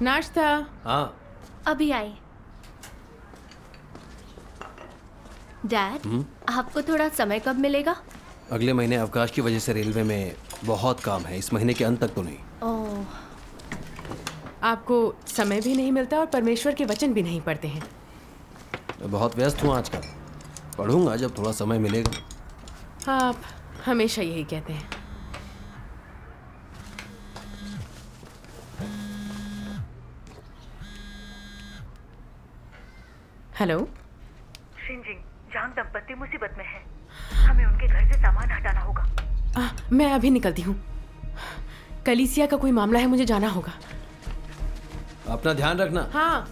नाश्ता। हाँ। अभी आई। डैड, आपको थोड़ा समय कब मिलेगा? अगले महीने अवकाश की वजह से रेलवे में बहुत काम है, इस महीने के अंत तक तो नहीं। ओह, आपको समय भी नहीं मिलता और परमेश्वर के वचन भी नहीं पढ़ते हैं। मैं बहुत व्यस्त हूँ आजकल, पढ़ूंगा जब थोड़ा समय मिलेगा। आप हमेशा यही कहते हैं। हेलो शिनजिंग, जांग दंपत्ति मुसीबत में है। हमें उनके घर से सामान हटाना होगा। मैं अभी निकलती हूँ। कलीसिया का कोई मामला है, मुझे जाना होगा। अपना ध्यान रखना। हाँ।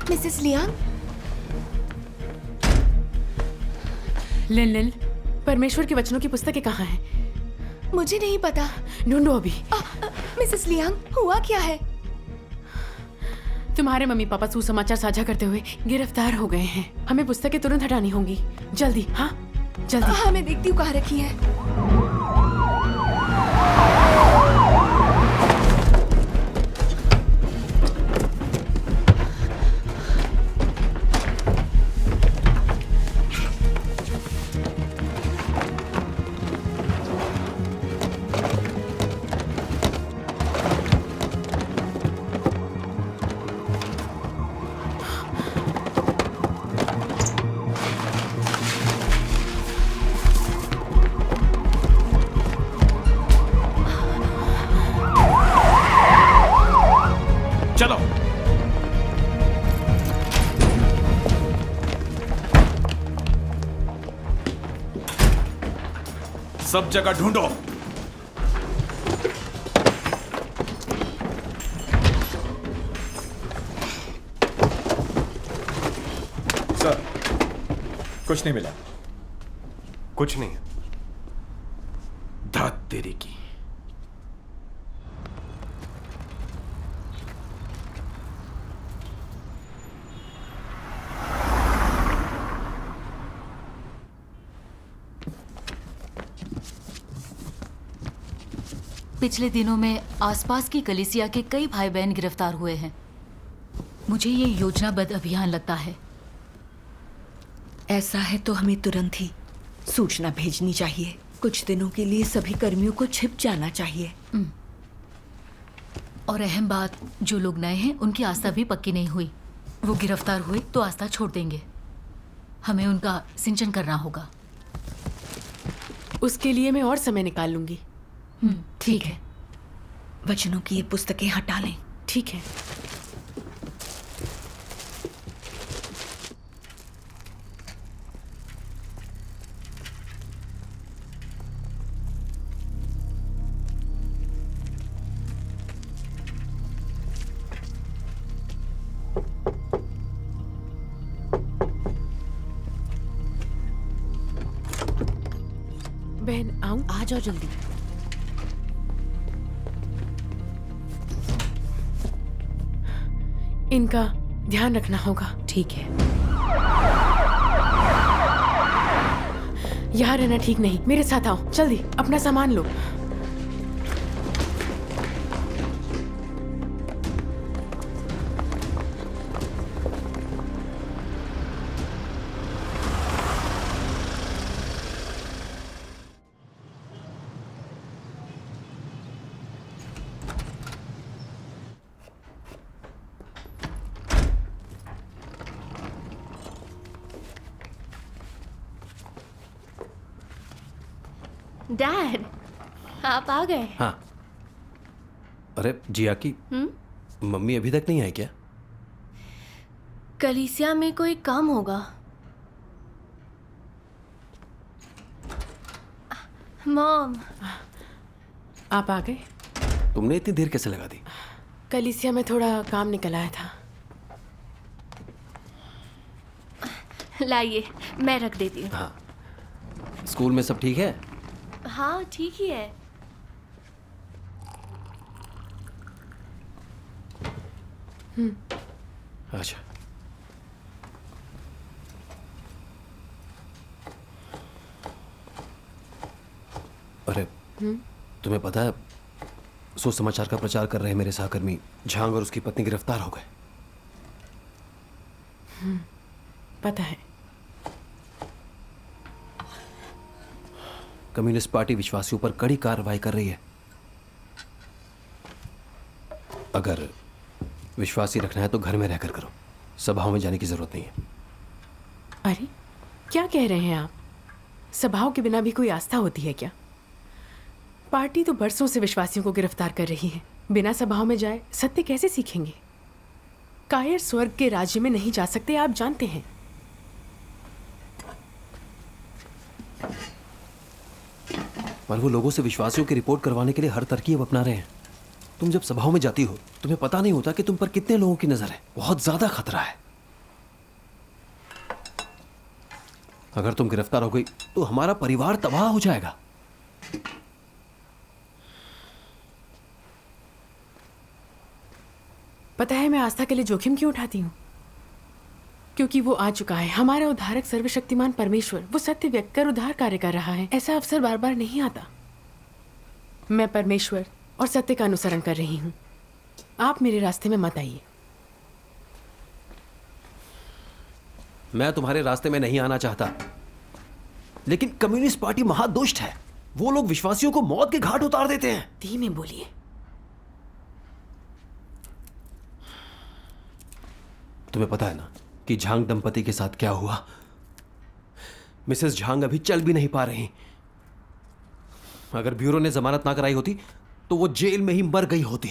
Mrs Liang. लिन लिन, परमेश्वर के वचनों की पुस्तकें कहाँ हैं? मुझे नहीं पता। ढूंढो अभी। मिसेस लियांग, हुआ क्या है? तुम्हारे मम्मी पापा सुसमाचार साझा करते हुए गिरफ्तार हो गए हैं। हमें पुस्तकें तुरंत हटानी होंगी। जल्दी। हाँ जल्दी। हाँ, मैं देखती हूँ कहाँ रखी है। चलो। सब जगह ढूंढो। सर, कुछ नहीं मिला। कुछ नहीं। धात तेरी की। पिछले दिनों में आसपास की कलीसिया के कई भाई बहन गिरफ्तार हुए हैं। मुझे ये योजनाबद्ध अभियान लगता है। ऐसा है तो हमें तुरंत ही सूचना भेजनी चाहिए। कुछ दिनों के लिए सभी कर्मियों को छिप जाना चाहिए। और अहम बात, जो लोग नए हैं उनकी आस्था भी पक्की नहीं हुई। वो गिरफ्तार हुए तो आस्था छोड़ देंगे। हमें उनका सिंचन करना होगा। उसके लिए मैं और समय निकाल लूंगी। ठीक है। वचनों की ये पुस्तकें हटा लें। ठीक है। बहन आऊं? आ जाओ जल्दी। इनका ध्यान रखना होगा। ठीक है। यहाँ रहना ठीक नहीं। मेरे साथ आओ, जल्दी अपना सामान लो। डैड, आप आ गए। हाँ। अरे जिया की मम्मी अभी तक नहीं आई क्या? कलीसिया में कोई काम होगा। मॉम। आप आ गए? तुमने इतनी देर कैसे लगा दी? कलीसिया में थोड़ा काम निकल आया था। लाइए, मैं रख देती हूँ। हाँ। स्कूल में सब ठीक है? हाँ, ठीक ही है। अच्छा, अरे तुम्हें पता है, सुसमाचार का प्रचार कर रहे मेरे सहकर्मी झांग और उसकी पत्नी गिरफ्तार हो गए। पता है। कम्युनिस्ट पार्टी विश्वासियों पर कड़ी कार्रवाई कर रही है। अगर विश्वासी रखना है तो घर में रहकर करो, सभाओं में जाने की जरूरत नहीं है। अरे क्या कह रहे हैं आप? सभाओं के बिना भी कोई आस्था होती है क्या? पार्टी तो बरसों से विश्वासियों को गिरफ्तार कर रही है। बिना सभाओं में जाए सत्य कैसे सीखेंगे? कायर स्वर्ग के राज्य में नहीं जा सकते, आप जानते हैं। पर वो लोगों से विश्वासियों की रिपोर्ट करवाने के लिए हर तरकीब अपना रहे हैं। तुम जब सभाओं में जाती हो, तुम्हें पता नहीं होता कि तुम पर कितने लोगों की नजर है। बहुत ज्यादा खतरा है। अगर तुम गिरफ्तार हो गई तो हमारा परिवार तबाह हो जाएगा। पता है मैं आस्था के लिए जोखिम क्यों उठाती हूँ? क्योंकि वो आ चुका है, हमारा उद्धारक सर्वशक्तिमान परमेश्वर। वो सत्य व्यक्त कर उद्धार कार्य कर रहा है। ऐसा अवसर बार बार नहीं आता। मैं परमेश्वर और सत्य का अनुसरण कर रही हूँ। आप मेरे रास्ते में मत आइए। मैं तुम्हारे रास्ते में नहीं आना चाहता, लेकिन कम्युनिस्ट पार्टी महादुष्ट है। वो लोग विश्वासियों को मौत के घाट उतार देते हैं। धीमे बोलिए। तुम्हें पता है ना कि झांग दंपति के साथ क्या हुआ? मिसेस झांग अभी चल भी नहीं पा रही। अगर ब्यूरो ने जमानत ना कराई होती तो वो जेल में ही मर गई होती।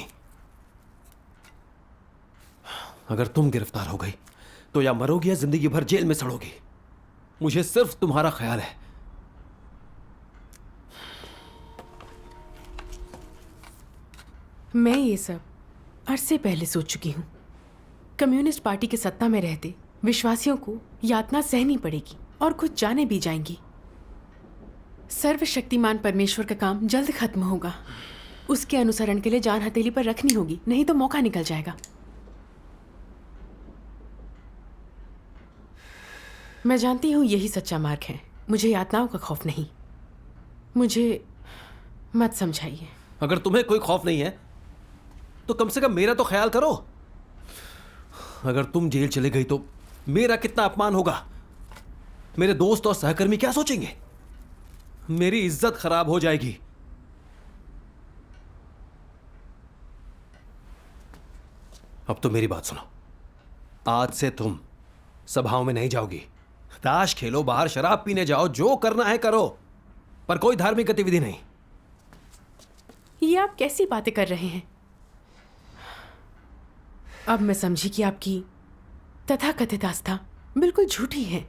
अगर तुम गिरफ्तार हो गई तो या मरोगी या जिंदगी भर जेल में सड़ोगी। मुझे सिर्फ तुम्हारा ख्याल है। मैं ये सब अरसे पहले सोच चुकी हूँ। कम्युनिस्ट पार्टी के सत्ता में रहते विश्वासियों को यातना सहनी पड़ेगी और कुछ जाने भी जाएंगी। सर्वशक्तिमान परमेश्वर का काम जल्द खत्म होगा। उसके अनुसरण के लिए जान हथेली पर रखनी होगी, नहीं तो मौका निकल जाएगा। मैं जानती हूँ यही सच्चा मार्ग है। मुझे यातनाओं का खौफ नहीं। मुझे मत समझाइए। अगर तुम्हें कोई खौफ नहीं है तो कम से कम मेरा तो ख्याल करो। अगर तुम जेल चले गई तो मेरा कितना अपमान होगा। मेरे दोस्त और सहकर्मी क्या सोचेंगे? मेरी इज्जत खराब हो जाएगी। अब तो मेरी बात सुनो। आज से तुम सभाओं में नहीं जाओगी। ताश खेलो, बाहर शराब पीने जाओ, जो करना है करो, पर कोई धार्मिक गतिविधि नहीं। ये आप कैसी बातें कर रहे हैं? अब मैं समझी कि आपकी तथाकथित आस्था बिल्कुल झूठी है।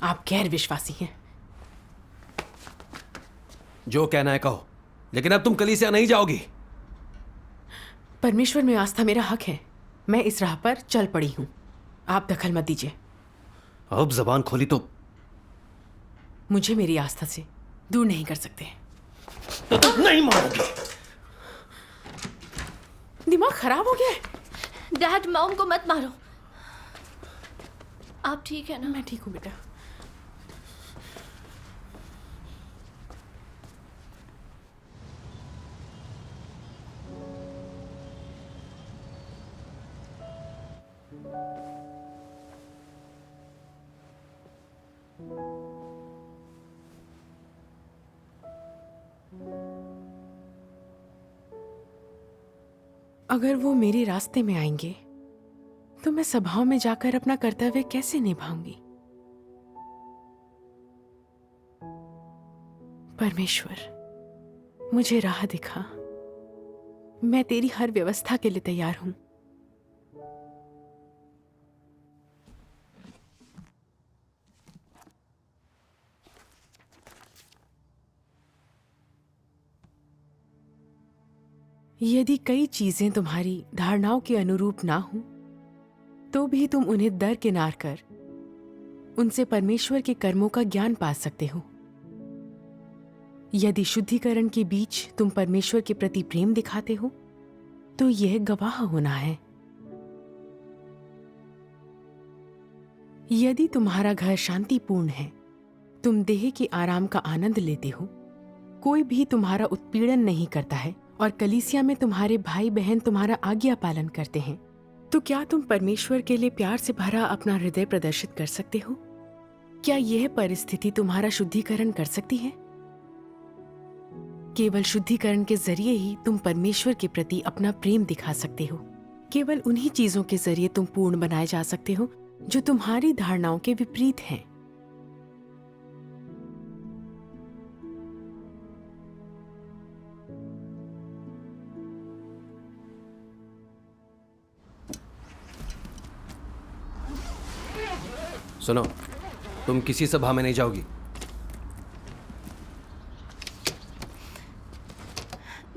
आप गैर विश्वासी हैं। जो कहना है कहो, लेकिन अब तुम कलीसिया नहीं जाओगी। परमेश्वर में आस्था मेरा हक है। मैं इस राह पर चल पड़ी हूं। आप दखल मत दीजिए। अब जबान खोली तो मुझे मेरी आस्था से दूर नहीं कर सकते। तुम नहीं मानोगी। दिमाग खराब हो गया है। डैड, मॉम को मत मारो। आप ठीक है ना? मैं ठीक हूं बेटा। अगर वो मेरे रास्ते में आएंगे तो मैं सभाओं में जाकर अपना कर्तव्य कैसे निभाऊंगी? परमेश्वर, मुझे राह दिखा। मैं तेरी हर व्यवस्था के लिए तैयार हूं। यदि कई चीजें तुम्हारी धारणाओं के अनुरूप ना हो तो भी तुम उन्हें दरकिनार कर उनसे परमेश्वर के कर्मों का ज्ञान पा सकते हो। यदि शुद्धिकरण के बीच तुम परमेश्वर के प्रति प्रेम दिखाते हो तो यह गवाह होना है। यदि तुम्हारा घर शांतिपूर्ण है, तुम देह के आराम का आनंद लेते हो, कोई भी तुम्हारा उत्पीड़न नहीं करता है और कलीसिया में तुम्हारे भाई बहन तुम्हारा आज्ञा पालन करते हैं, तो क्या तुम परमेश्वर के लिए प्यार से भरा अपना हृदय प्रदर्शित कर सकते हो? क्या यह परिस्थिति तुम्हारा शुद्धिकरण कर सकती है? केवल शुद्धिकरण के जरिए ही तुम परमेश्वर के प्रति अपना प्रेम दिखा सकते हो। केवल उन्हीं चीजों के जरिए तुम पूर्ण बनाए जा सकते हो जो तुम्हारी धारणाओं के विपरीत हैं। सुनो, तुम किसी सभा में नहीं जाओगी।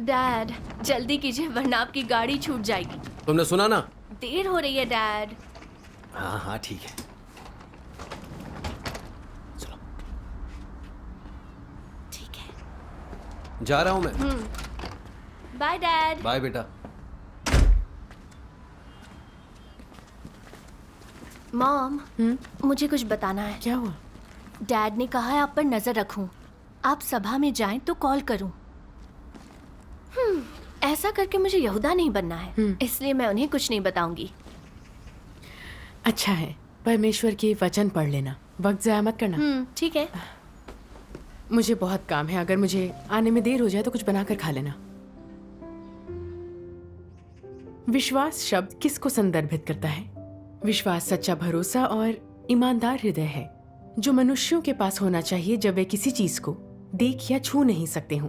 डैड, जल्दी कीजिए वरना आपकी गाड़ी छूट जाएगी। तुमने सुना ना? देर हो रही है डैड। हाँ हाँ ठीक है, चलो। ठीक है, जा रहा हूं मैं। Bye dad. बाय बेटा। मॉम, मुझे कुछ बताना है। क्या हुआ? डैड ने कहा है आप पर नजर रखूं। आप सभा में जाएं तो कॉल करूं। ऐसा करके मुझे यहूदा नहीं बनना है, इसलिए मैं उन्हें कुछ नहीं बताऊंगी। अच्छा है, परमेश्वर के वचन पढ़ लेना, वक्त जाया मत करना। ठीक है। मुझे बहुत काम है, अगर मुझे आने में देर हो जाए तो कुछ बनाकर खा लेना। विश्वास शब्द किसको संदर्भित करता है? विश्वास सच्चा भरोसा और ईमानदार हृदय है जो मनुष्यों के पास होना चाहिए जब वे किसी चीज को देख या छू नहीं सकते हों।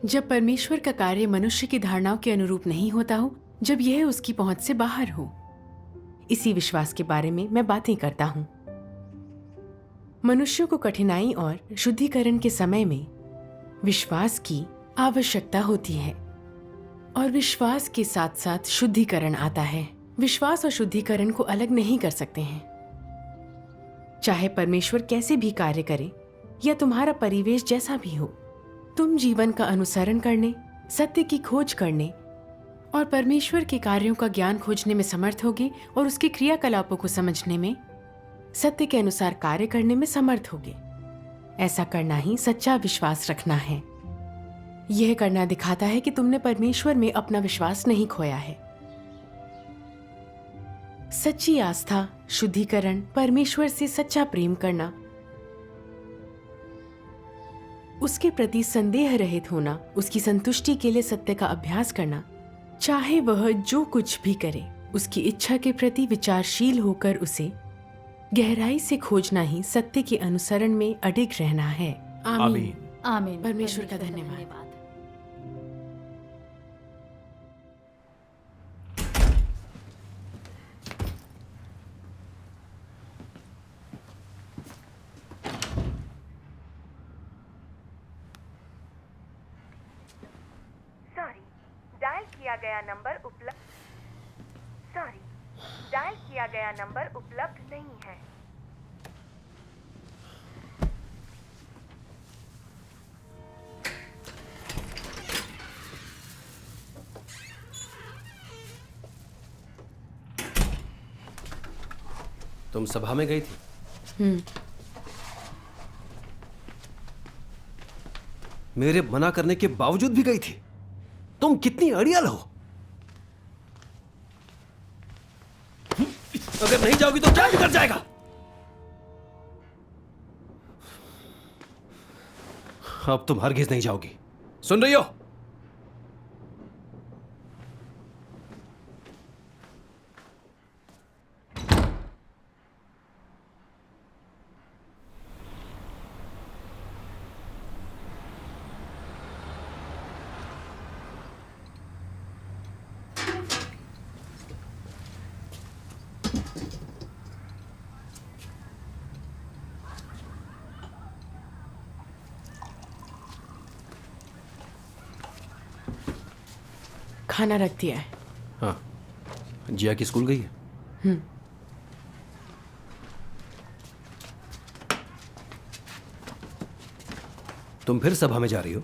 जब परमेश्वर का कार्य मनुष्य की धारणाओं के अनुरूप नहीं होता हो, जब यह उसकी पहुंच से बाहर हो। इसी विश्वास के बारे में मैं बातें करता हूं। मनुष्यों को कठिनाई और शुद्धिकरण के समय में विश्वास की आवश्यकता होती है और विश्वास के साथ साथ शुद्धिकरण आता है। विश्वास और शुद्धिकरण को अलग नहीं कर सकते हैं। चाहे परमेश्वर कैसे भी कार्य करे या तुम्हारा परिवेश जैसा भी हो, तुम जीवन का अनुसरण करने, सत्य की खोज करने और परमेश्वर के कार्यों का ज्ञान खोजने में समर्थ होगे और उसके क्रियाकलापों को समझने में, सत्य के अनुसार कार्य करने में समर्थ होगे। ऐसा करना ही सच्चा विश्वास रखना है। यह करना दिखाता है कि तुमने परमेश्वर में अपना विश्वास नहीं खोया है। सच्ची आस्था, शुद्धिकरण, परमेश्वर से सच्चा प्रेम करना, उसके प्रति संदेह रहित होना, उसकी संतुष्टि के लिए सत्य का अभ्यास करना, चाहे वह जो कुछ भी करे, उसकी इच्छा के प्रति विचारशील होकर उसे गहराई से खोजना ही सत्य के अनुसरण में अडिग रहना है। आमीन। आमीन। परमेश्वर का धन्यवाद। डायल किया गया नंबर उपलब्ध नहीं है। तुम सभा में गई थी? मेरे मना करने के बावजूद भी गई थी? तुम कितनी अड़ियल हो। अगर नहीं जाओगी तो क्या बिगड़ जाएगा? अब तुम हरगिज नहीं जाओगी, सुन रही हो? खाना रख दिया है। हाँ, जिया की स्कूल गई है? तुम फिर सभा में जा रही हो?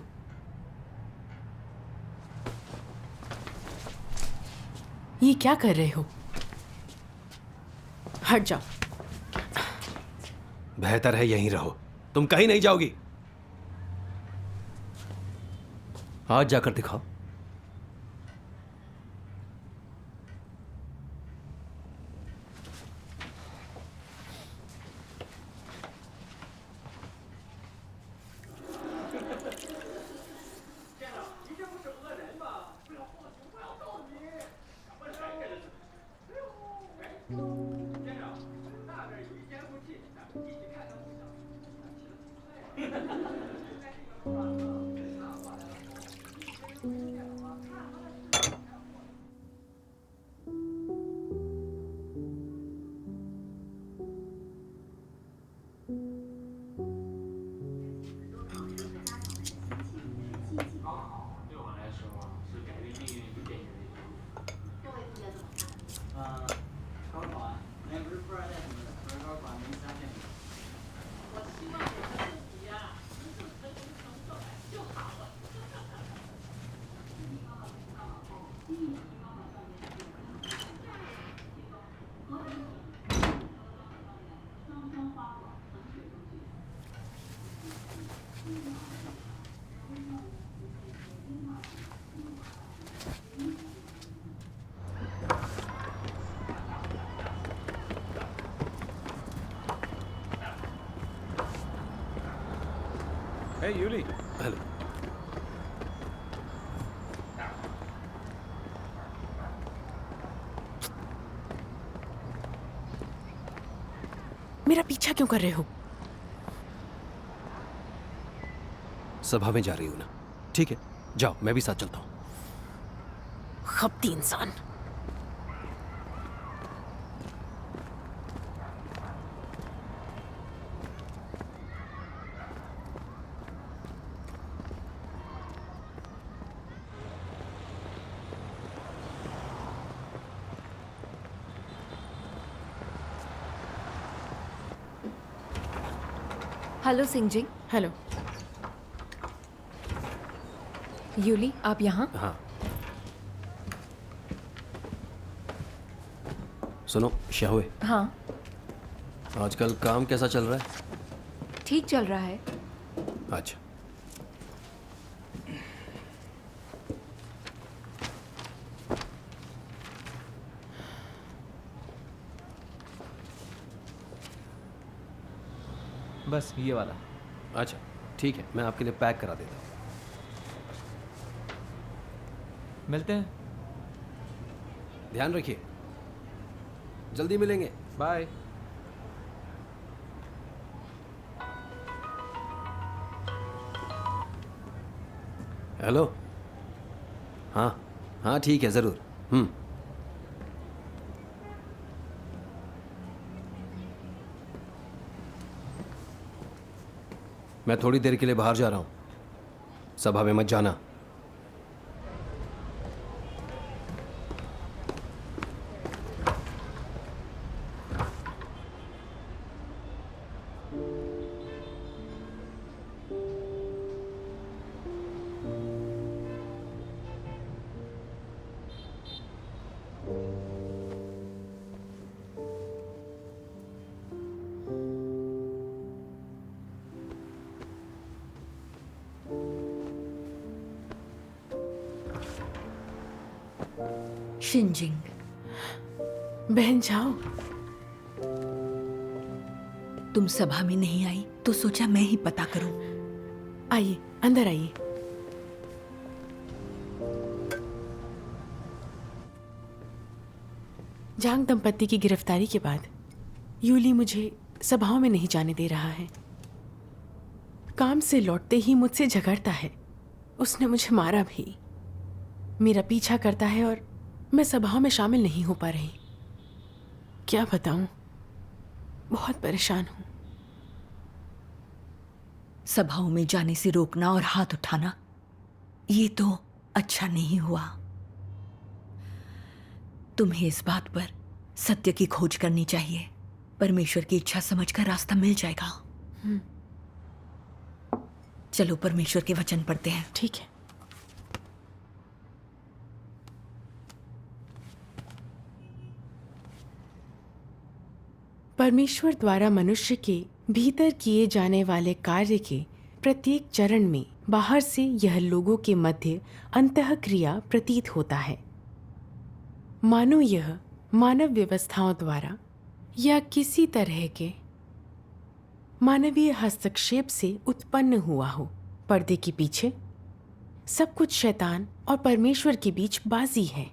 ये क्या कर रहे हो? हट जाओ। बेहतर है यहीं रहो, तुम कहीं नहीं जाओगी। आज जाकर दिखाओ। हे यूली, हेलो। मेरा पीछा क्यों कर रहे हो? सभा में जा रही हूं ना। ठीक है, जाओ, मैं भी साथ चलता हूं। खपती इंसान। हेलो सिंह जी। हेलो। यूली, आप यहाँ? हाँ, सुनो शाहुए, हाँ, आजकल काम कैसा चल रहा है? ठीक चल रहा है। अच्छा। बस ये वाला। अच्छा, ठीक है, मैं आपके लिए पैक करा देता हूँ। मिलते हैं। ध्यान रखिए, जल्दी मिलेंगे। बाय। हेलो। हाँ हाँ, ठीक है, ज़रूर। मैं थोड़ी देर के लिए बाहर जा रहा हूँ, सभा में मत जाना। शिनजिंग, बहन जाओ। तुम सभा में नहीं आई तो सोचा मैं ही पता करूं। आइए, अंदर आइए। जांग दंपत्ति की गिरफ्तारी के बाद यूली मुझे सभाओं में नहीं जाने दे रहा है। काम से लौटते ही मुझसे झगड़ता है। उसने मुझे मारा भी, मेरा पीछा करता है और मैं सभाओं में शामिल नहीं हो पा रही। क्या बताऊं, बहुत परेशान हूं। सभाओं में जाने से रोकना और हाथ उठाना, ये तो अच्छा नहीं हुआ। तुम्हें इस बात पर सत्य की खोज करनी चाहिए। परमेश्वर की इच्छा समझकर रास्ता मिल जाएगा। चलो परमेश्वर के वचन पढ़ते हैं। ठीक है। परमेश्वर द्वारा मनुष्य के भीतर किए जाने वाले कार्य के प्रत्येक चरण में बाहर से यह लोगों के मध्य अंतःक्रिया प्रतीत होता है, मानो यह मानव व्यवस्थाओं द्वारा या किसी तरह के मानवीय हस्तक्षेप से उत्पन्न हुआ हो। पर्दे के पीछे सब कुछ शैतान और परमेश्वर के बीच बाजी है,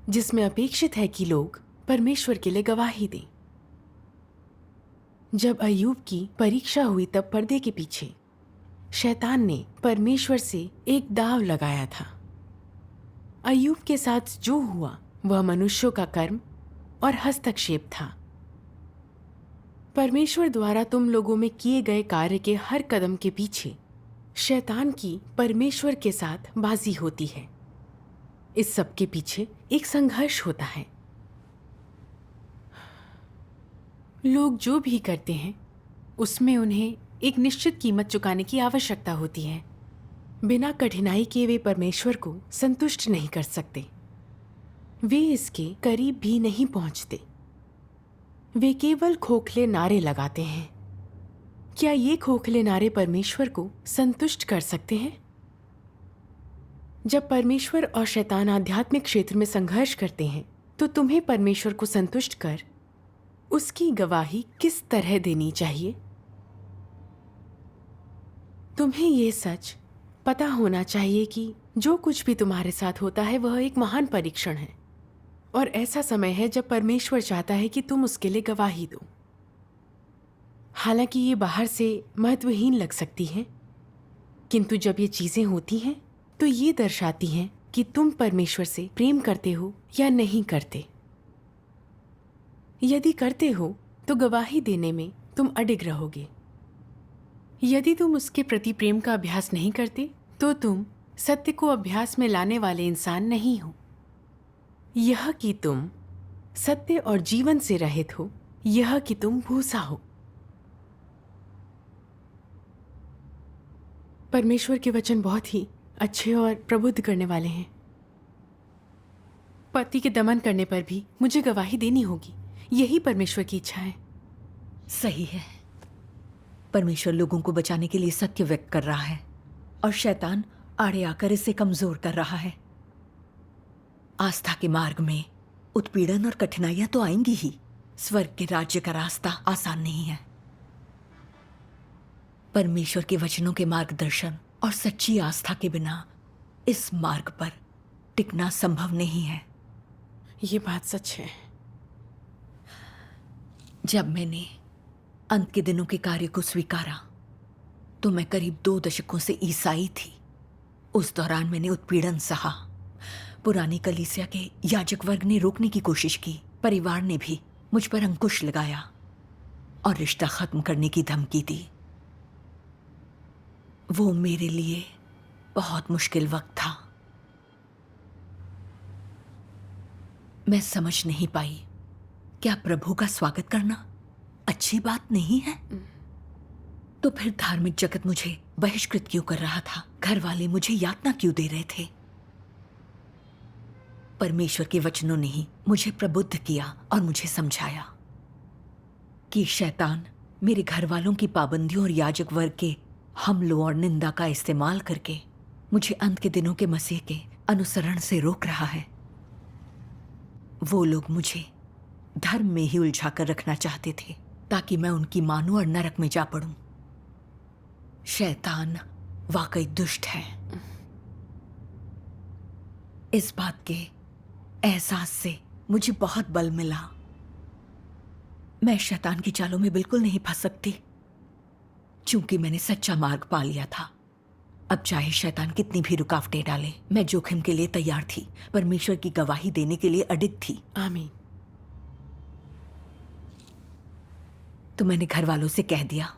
जिसमें अपेक्षित है कि लोग परमेश्वर के लिए गवाही दें। जब अय्यूब की परीक्षा हुई तब पर्दे के पीछे शैतान ने परमेश्वर से एक दाव लगाया था। अय्यूब के साथ जो हुआ वह मनुष्यों का कर्म और हस्तक्षेप था। परमेश्वर द्वारा तुम लोगों में किए गए कार्य के हर कदम के पीछे शैतान की परमेश्वर के साथ बाजी होती है। इस सब के पीछे एक संघर्ष होता है। लोग जो भी करते हैं उसमें उन्हें एक निश्चित कीमत चुकाने की आवश्यकता होती है। बिना कठिनाई के वे परमेश्वर को संतुष्ट नहीं कर सकते। वे इसके करीब भी नहीं पहुंचते। वे केवल खोखले नारे लगाते हैं। क्या ये खोखले नारे परमेश्वर को संतुष्ट कर सकते हैं? जब परमेश्वर और शैतान आध्यात्मिक क्षेत्र में संघर्ष करते हैं तो तुम्हें परमेश्वर को संतुष्ट कर उसकी गवाही किस तरह देनी चाहिए? तुम्हें यह सच पता होना चाहिए कि जो कुछ भी तुम्हारे साथ होता है वह एक महान परीक्षण है और ऐसा समय है जब परमेश्वर चाहता है कि तुम उसके लिए गवाही दो। हालांकि ये बाहर से महत्वहीन लग सकती हैं, किंतु जब ये चीजें होती हैं तो ये दर्शाती हैं कि तुम परमेश्वर से प्रेम करते हो या नहीं करते। यदि करते हो तो गवाही देने में तुम अडिग रहोगे। यदि तुम उसके प्रति प्रेम का अभ्यास नहीं करते तो तुम सत्य को अभ्यास में लाने वाले इंसान नहीं हो। यह कि तुम सत्य और जीवन से रहित हो, यह कि तुम भूसा हो। परमेश्वर के वचन बहुत ही अच्छे और प्रबुद्ध करने वाले हैं। पति के दमन करने पर भी मुझे गवाही देनी होगी, यही परमेश्वर की इच्छा है। सही है। परमेश्वर लोगों को बचाने के लिए सत्य व्यक्त कर रहा है और शैतान आड़े आकर इसे कमजोर कर रहा है। आस्था के मार्ग में उत्पीड़न और कठिनाइयां तो आएंगी ही। स्वर्ग के राज्य का रास्ता आसान नहीं है। परमेश्वर के वचनों के मार्गदर्शन और सच्ची आस्था के बिना इस मार्ग पर टिकना संभव नहीं है। ये बात सच है। जब मैंने अंत के दिनों के कार्य को स्वीकारा तो मैं करीब 2 दशकों से ईसाई थी। उस दौरान मैंने उत्पीड़न सहा। पुरानी कलीसिया के याजक वर्ग ने रोकने की कोशिश की, परिवार ने भी मुझ पर अंकुश लगाया और रिश्ता खत्म करने की धमकी दी। वो मेरे लिए बहुत मुश्किल वक्त था। मैं समझ नहीं पाई, क्या प्रभु का स्वागत करना अच्छी बात नहीं है? तो फिर धार्मिक जगत मुझे बहिष्कृत क्यों कर रहा था? घर वाले मुझे यातना क्यों दे रहे थे? परमेश्वर के वचनों ने ही मुझे प्रबुद्ध किया और मुझे समझाया कि शैतान मेरे घर वालों की पाबंदियों और याजक वर्ग के हमलों और निंदा का इस्तेमाल करके मुझे अंत के दिनों के मसीह के अनुसरण से रोक रहा है। वो लोग मुझे धर्म में ही उलझा कर रखना चाहते थे ताकि मैं उनकी मानूं और नरक में जा पड़ूं। शैतान वाकई दुष्ट है। इस बात के एहसास से मुझे बहुत बल मिला। मैं शैतान की चालों में बिल्कुल नहीं फंस सकती, चूंकि मैंने सच्चा मार्ग पा लिया था। अब चाहे शैतान कितनी भी रुकावटें डाले, मैं जोखिम के लिए तैयार थी। परमेश्वर की गवाही देने के लिए अडिग थी। आमीन। तो मैंने घर वालों से कह दिया,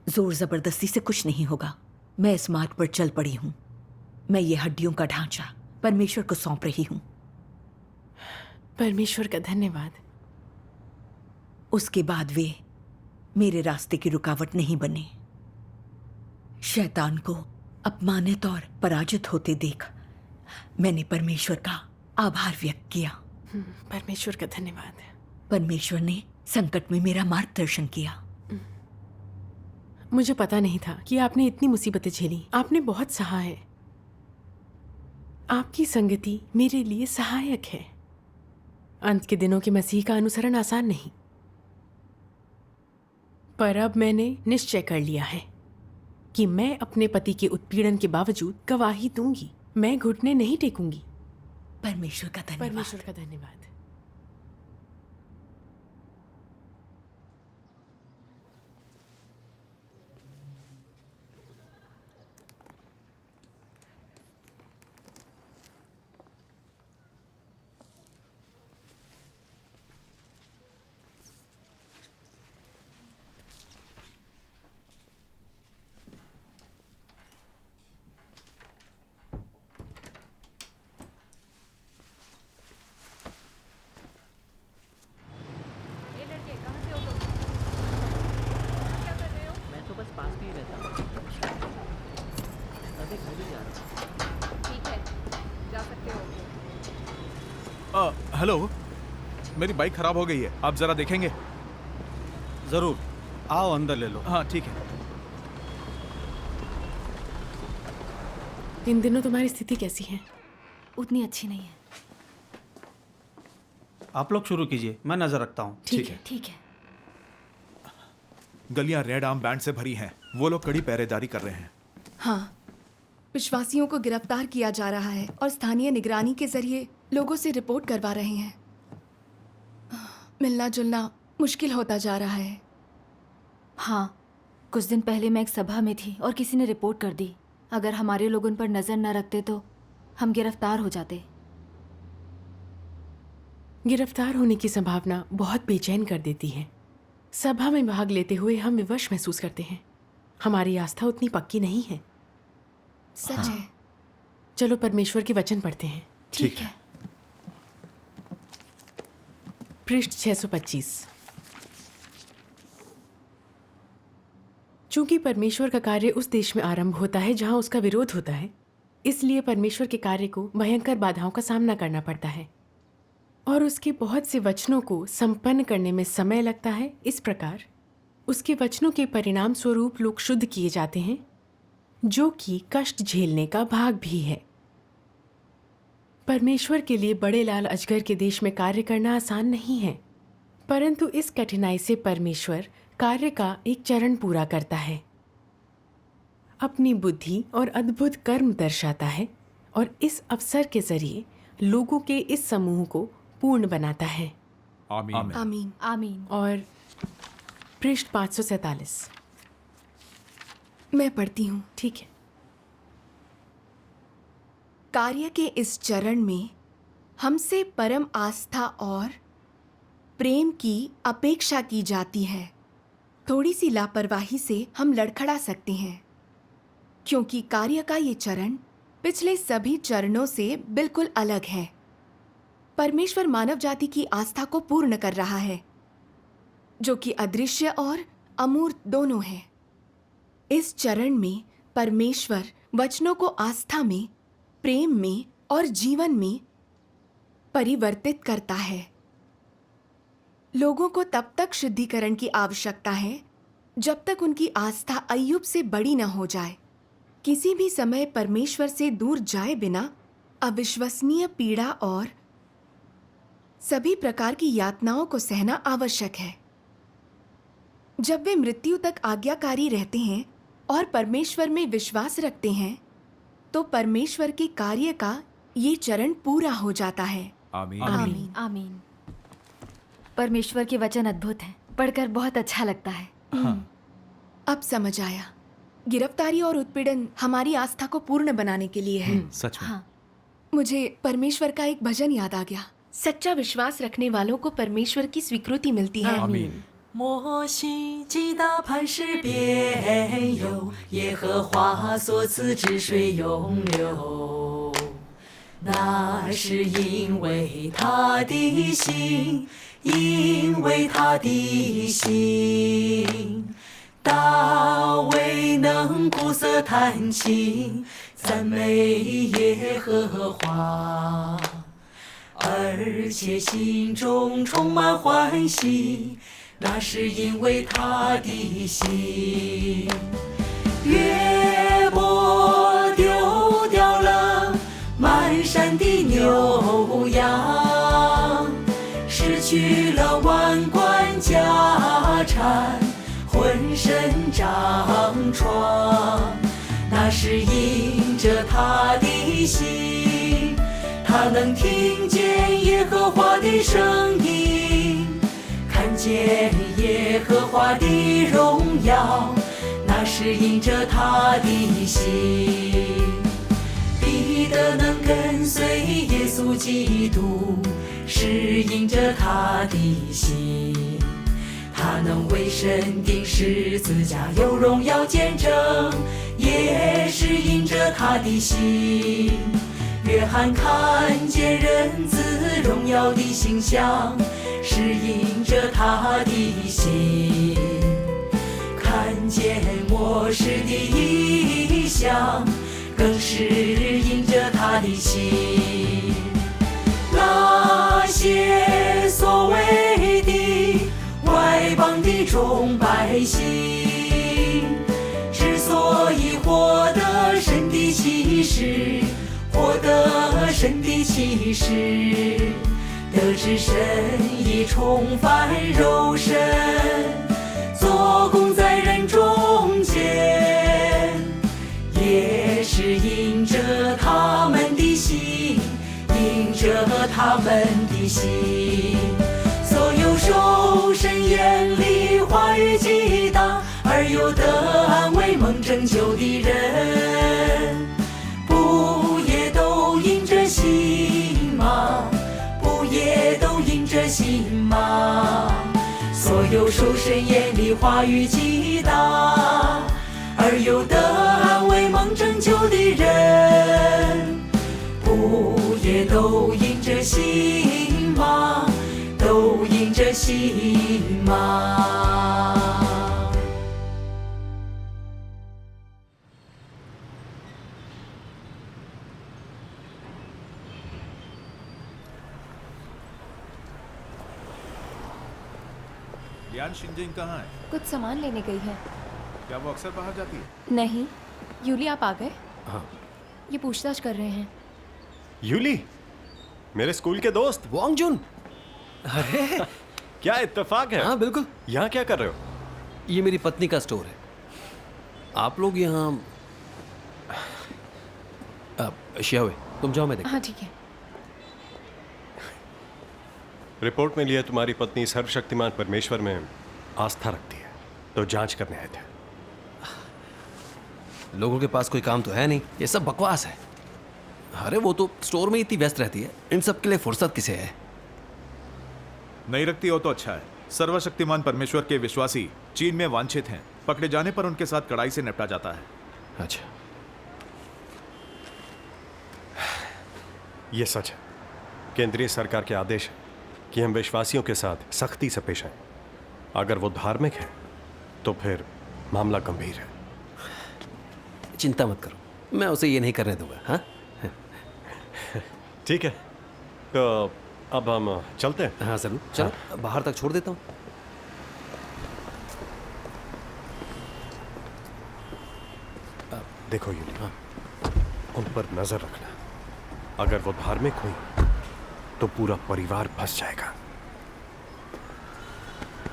जोर जबरदस्ती से कुछ नहीं होगा। मैं इस मार्ग पर चल पड़ी हूं। मैं ये हड्डियों का ढांचा परमेश्वर को सौंप रही हूं। परमेश्वर का धन्यवाद। उसके बाद वे मेरे रास्ते की रुकावट नहीं बने। शैतान को अपमानित और पराजित होते देख मैंने परमेश्वर का आभार व्यक्त किया। परमेश्वर का धन्यवाद। परमेश्वर ने संकट में मेरा मार्गदर्शन किया। मुझे पता नहीं था कि आपने इतनी मुसीबतें झेली। आपने बहुत सहा है। आपकी संगति मेरे लिए सहायक है। अंत के दिनों के मसीह का अनुसरण आसान नहीं, पर अब मैंने निश्चय कर लिया है कि मैं अपने पति के उत्पीड़न के बावजूद गवाही दूंगी। मैं घुटने नहीं टेकूंगी। परमेश्वर का धन्यवाद। परमेश्वर का धन्यवाद। मैं तो बस पास में ही रहता हूँ। अभी घर ही जा रहा हूँ। ठीक है, जा सकते हो। हेलो, मेरी बाइक खराब हो गई है, आप जरा देखेंगे? जरूर, आओ अंदर ले लो। हाँ ठीक है। इन दिनों तुम्हारी स्थिति कैसी है? उतनी अच्छी नहीं है। आप लोग शुरू कीजिए, मैं नजर रखता हूँ। ठीक है। ठीक है। गलियां रेड आर्म बैंड से भरी हैं। वो लोग कड़ी पहरेदारी कर रहे हैं। हाँ, विश्वासियों को गिरफ्तार किया जा रहा है और स्थानीय निगरानी के जरिए लोगों से रिपोर्ट करवा रहे हैं। मिलना जुलना मुश्किल होता जा रहा है। हाँ, कुछ दिन पहले मैं एक सभा में थी और किसी ने रिपोर्ट कर दी। अगर हमारे लोग उन पर नजर न रखते तो हम गिरफ्तार हो जाते। गिरफ्तार होने की संभावना बहुत बेचैन कर देती है। सभा में भाग लेते हुए हम विवश महसूस करते हैं। हमारी आस्था उतनी पक्की नहीं है। सच है। चलो परमेश्वर के वचन पढ़ते हैं। ठीक है। पृष्ठ 625। चूंकि परमेश्वर का कार्य उस देश में आरंभ होता है जहां उसका विरोध होता है, इसलिए परमेश्वर के कार्य को भयंकर बाधाओं का सामना करना पड़ता है और उसके बहुत से वचनों को संपन्न करने में समय लगता है। इस प्रकार उसके वचनों के परिणाम स्वरूप लोग शुद्ध किए जाते हैं, जो कि कष्ट झेलने का भाग भी है। परमेश्वर के लिए बड़े लाल अजगर के देश में कार्य करना आसान नहीं है, परंतु इस कठिनाई से परमेश्वर कार्य का एक चरण पूरा करता है, अपनी बुद्धि और अद्भुत कर्म दर्शाता है और इस अवसर के जरिए लोगों के इस समूह को पूर्ण बनाता है। आमीन। आमीन। आमीन। और पृष्ठ 547। मैं पढ़ती हूँ। ठीक है। कार्य के इस चरण में हमसे परम आस्था और प्रेम की अपेक्षा की जाती है। थोड़ी सी लापरवाही से हम लड़खड़ा सकते हैं, क्योंकि कार्य का ये चरण पिछले सभी चरणों से बिल्कुल अलग है। परमेश्वर मानव जाति की आस्था को पूर्ण कर रहा है, जो कि अदृश्य और अमूर्त दोनों है। इस चरण में परमेश्वर वचनों को आस्था में, प्रेम में और जीवन में परिवर्तित करता है। लोगों को तब तक शुद्धिकरण की आवश्यकता है जब तक उनकी आस्था अय्यूब से बड़ी न हो जाए। किसी भी समय परमेश्वर से दूर जाए बिना अविश्वसनीय पीड़ा और सभी प्रकार की यातनाओं को सहना आवश्यक है। जब वे मृत्यु तक आज्ञाकारी रहते हैं और परमेश्वर में विश्वास रखते हैं, तो परमेश्वर के कार्य का ये चरण पूरा हो जाता है। आमीन। आमीन। आमीन। परमेश्वर के वचन अद्भुत हैं, पढ़कर बहुत अच्छा लगता है। अब समझ आया, गिरफ्तारी और उत्पीड़न हमारी आस्था को पूर्ण बनाने के लिए है। सच में। हाँ। मुझे परमेश्वर का एक भजन याद आ गया। सच्चा विश्वास रखने वालों को परमेश्वर की स्वीकृति मिलती है। आमीन। 摩西击打磐石边有，耶和华所赐之水永流。那是因为他的心，因为他的心。大卫能鼓瑟弹琴，赞美耶和华。而且心中充满欢喜，那是因为他的心。约伯丢掉了满山的牛羊，失去了万贯家产，浑身长疮，那是因着他的心，他能听见耶和华的声音，看见耶和华的荣耀，那是因着他的心。彼得能跟随耶稣基督，是因着他的心，他能为神钉十字架，有荣耀见证，也是因着他的心。约翰看见人子荣耀的形象，是因着他的心。看见末世的异象，更是因着他的心。那些所谓的外邦的众百姓，之所以获得神的启示，获得神的启示，得知神已重返肉身，做工在人中间，也是因着他们的心，因着他们的心。所有受神眼里话语极大而又得安慰蒙拯救的人，不也都因着心吗？不也都因着心吗？所有受神眼里话语极大而又得安慰蒙拯救的人，不也都因着心吗？都因着心吗？लियान शिंजिंग कहाँ है? कुछ सामान लेने गई है। क्या वो अक्सर बाहर जाती है? नहीं, यूली आप आ गए? हाँ। ये पूछताछ कर रहे हैं। यूली, मेरे स्कूल के दोस्त वांगजुन। अरे क्या इत्तेफाक है। हाँ बिल्कुल। यहाँ क्या कर रहे हो? ये मेरी पत्नी का स्टोर है। आप लोग यहाँ शियावे, तुम जाओ, मैं देख। हाँ ठीक है। रिपोर्ट में लिया तुम्हारी पत्नी सर्वशक्तिमान परमेश्वर में आस्था रखती है, तो जांच करने आए थे। लोगों के पास कोई काम तो है नहीं, ये सब बकवास है। अरे वो तो स्टोर में इतनी व्यस्त रहती है, इन सब के लिए फुर्सत किसे है? नहीं रखती हो तो अच्छा है। सर्वशक्तिमान परमेश्वर के विश्वासी चीन में वांछित हैं। पकड़े जाने पर उनके साथ कड़ाई से निपटा जाता है। अच्छा, ये सच है। केंद्रीय सरकार के आदेश है कि हम विश्वासियों के साथ सख्ती से पेश आए। अगर वो धार्मिक है तो फिर मामला गंभीर है। चिंता मत करो, मैं उसे ये नहीं करने दूंगा। हाँ ठीक है, तो अब हम चलते हैं। हाँ जरूर, चलो बाहर तक छोड़ देता हूँ। देखो यूली, हाँ, उन पर नजर रखना। अगर वो धार्मिक हुई तो पूरा परिवार फंस जाएगा।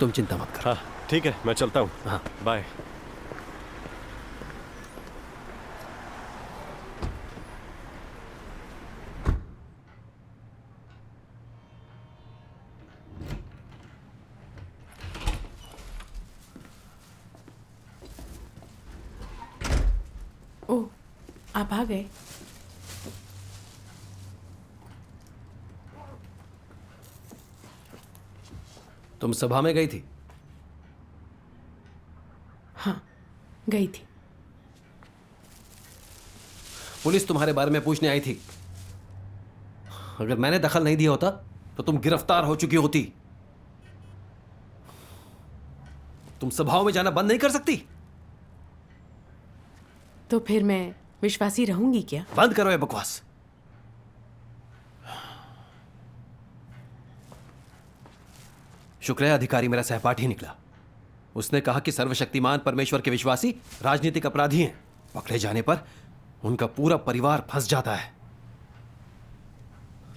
तुम चिंता मत करो। हाँ ठीक है, मैं चलता हूँ। हाँ बाय। ओह, आप आ गए। तुम सभा में गई थी? हाँ, गई थी। पुलिस तुम्हारे बारे में पूछने आई थी। अगर मैंने दखल नहीं दिया होता तो तुम गिरफ्तार हो चुकी होती। तुम सभाओं में जाना बंद नहीं कर सकती? तो फिर मैं विश्वासी रहूंगी क्या? बंद करो ये बकवास। शुक्र है अधिकारी मेरा सहपाठी निकला। उसने कहा कि सर्वशक्तिमान परमेश्वर के विश्वासी राजनीतिक अपराधी हैं। पकड़े जाने पर उनका पूरा परिवार फंस जाता है।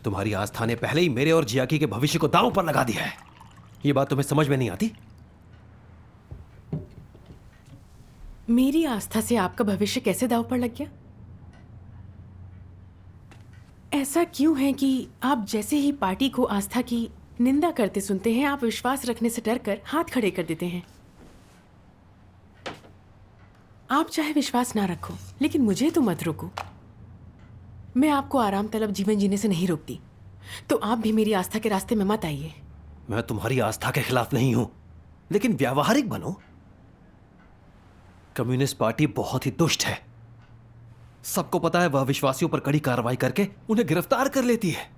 तुम्हारी आस्था ने पहले ही मेरे और जियाकी के भविष्य को दांव पर लगा दिया है। यह बात तुम्हें समझ में नहीं आती? मेरी आस्था से आपका भविष्य कैसे दांव पर लग गया? ऐसा क्यों है कि आप जैसे ही पार्टी को आस्था की निंदा करते सुनते हैं, आप विश्वास रखने से डरकर हाथ खड़े कर देते हैं? आप चाहे विश्वास ना रखो, लेकिन मुझे तो मत रोको। मैं आपको आराम तलब जीवन जीने से नहीं रोकती, तो आप भी मेरी आस्था के रास्ते में मत आइए। मैं तुम्हारी आस्था के खिलाफ नहीं हूं, लेकिन व्यावहारिक बनो। कम्युनिस्ट पार्टी बहुत ही दुष्ट है। सबको पता है वह विश्वासियों पर कड़ी कार्रवाई करके उन्हें गिरफ्तार कर लेती है।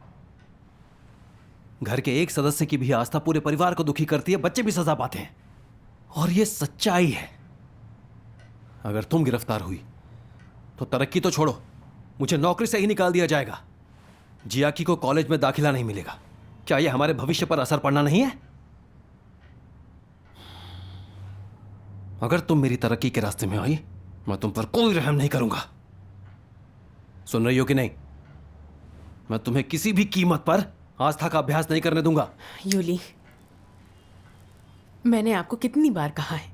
घर के एक सदस्य की भी आस्था पूरे परिवार को दुखी करती है, बच्चे भी सजा पाते हैं। और यह सच्चाई है। अगर तुम गिरफ्तार हुई तो तरक्की तो छोड़ो, मुझे नौकरी से ही निकाल दिया जाएगा। जियाकी को कॉलेज में दाखिला नहीं मिलेगा। क्या यह हमारे भविष्य पर असर पड़ना नहीं है? अगर तुम मेरी तरक्की के रास्ते में आई, मैं तुम पर कोई रहम नहीं करूंगा। सुन रही हो कि नहीं? मैं तुम्हें किसी भी कीमत पर आस्था का अभ्यास नहीं करने दूंगा। यूली, मैंने आपको कितनी बार कहा है,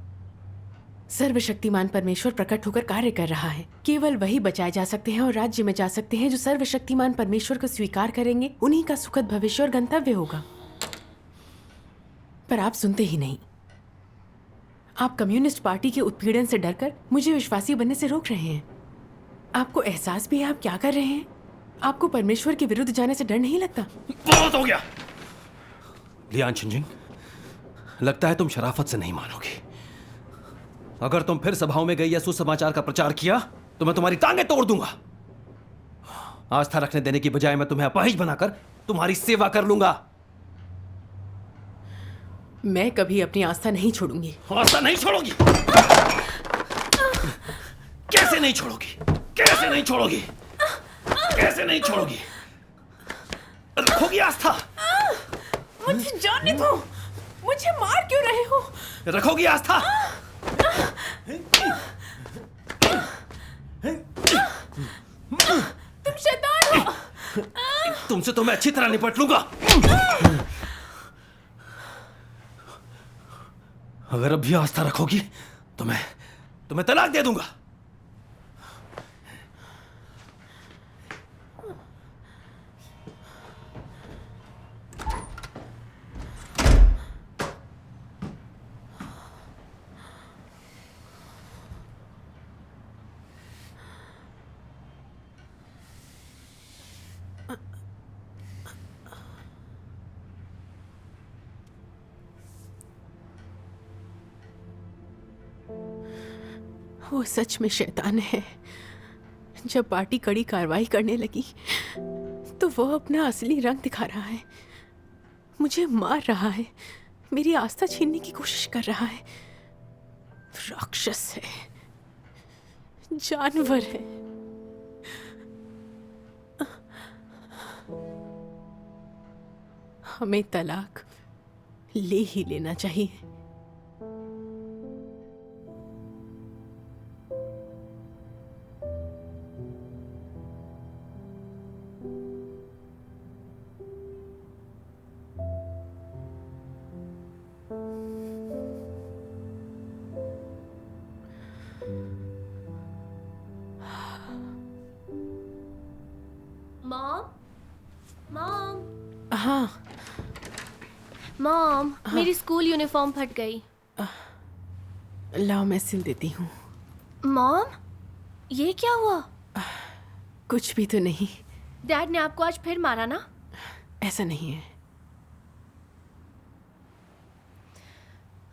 सर्वशक्तिमान परमेश्वर प्रकट होकर कार्य कर रहा है। केवल वही बचाए जा सकते हैं और राज्य में जा सकते हैं जो सर्वशक्तिमान परमेश्वर को स्वीकार करेंगे। उन्हीं का सुखद भविष्य और गंतव्य होगा। पर आप सुनते ही नहीं। आप कम्युनिस्ट पार्टी के उत्पीड़न से डरकर मुझे विश्वासी बनने से रोक रहे हैं। आपको एहसास भी है आप क्या कर रहे हैं? आपको परमेश्वर के विरुद्ध जाने से डर नहीं लगता? बहुत हो गया लियान छिंजिंग, लगता है तुम शराफत से नहीं मानोगी। अगर तुम फिर सभाओं में गई या सुसमाचार का प्रचार किया तो मैं तुम्हारी टांगें तोड़ दूंगा। आस्था रखने देने की बजाय मैं तुम्हें अपाहिज बनाकर तुम्हारी सेवा कर लूंगा। मैं कभी अपनी आस्था नहीं छोड़ूंगी। आस्था नहीं छोड़ोगी? कैसे नहीं छोड़ोगी? कैसे नहीं छोड़ोगी? कैसे नहीं छोड़ोगी? रखोगी आस्था? मुझे जाने दो। मुझे मार क्यों रहे हो? रखोगी आस्था? तुम शैतान हो। तुमसे तो मैं अच्छी तरह निपट लूंगा। अगर अब भी आस्था रखोगी तो मैं तुम्हें तलाक दे दूंगा। वो सच में शैतान है। जब पार्टी कड़ी कार्रवाई करने लगी तो वो अपना असली रंग दिखा रहा है। मुझे मार रहा है, मेरी आस्था छीनने की कोशिश कर रहा है। राक्षस है, जानवर है। हमें तलाक ले ही लेना चाहिए। हाँ मॉम, मेरी स्कूल यूनिफॉर्म फट गई। लाओ मैं सिल देती हूँ। मॉम, ये क्या हुआ? कुछ भी तो नहीं। डैड ने आपको आज फिर मारा ना? ऐसा नहीं है।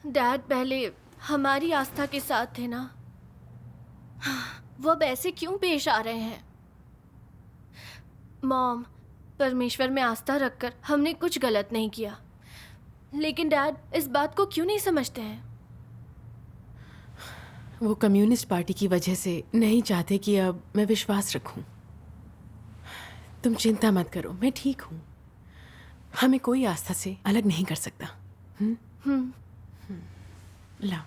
डैड पहले हमारी आस्था के साथ थे ना, वो अब ऐसे क्यों पेश आ रहे हैं? मॉम, परमेश्वर में आस्था रखकर हमने कुछ गलत नहीं किया, लेकिन डैड इस बात को क्यों नहीं समझते हैं? वो कम्युनिस्ट पार्टी की वजह से नहीं चाहते कि अब मैं विश्वास रखूं। तुम चिंता मत करो, मैं ठीक हूं। हमें कोई आस्था से अलग नहीं कर सकता। लाओ।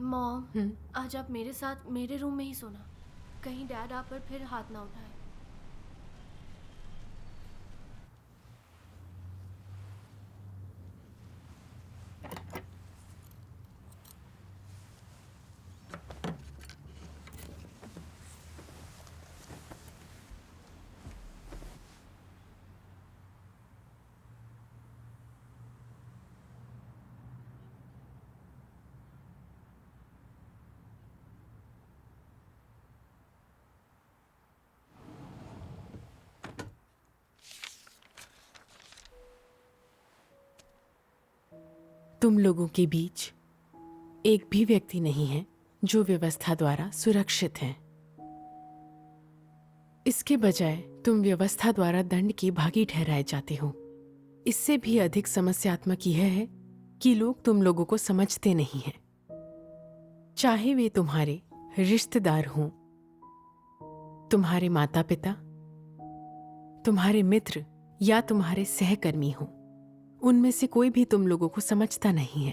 मॉम, आज आप मेरे साथ मेरे रूम में ही सोना, कहीं डैड आप पर फिर हाथ ना उठाए। तुम लोगों के बीच एक भी व्यक्ति नहीं है जो व्यवस्था द्वारा सुरक्षित है। इसके बजाय तुम व्यवस्था द्वारा दंड के भागी ठहराए जाते हो। इससे भी अधिक समस्यात्मक यह है कि लोग तुम लोगों को समझते नहीं हैं, चाहे वे तुम्हारे रिश्तेदार हों, तुम्हारे माता पिता, तुम्हारे मित्र या तुम्हारे सहकर्मी हों। उनमें से कोई भी तुम लोगों को समझता नहीं है।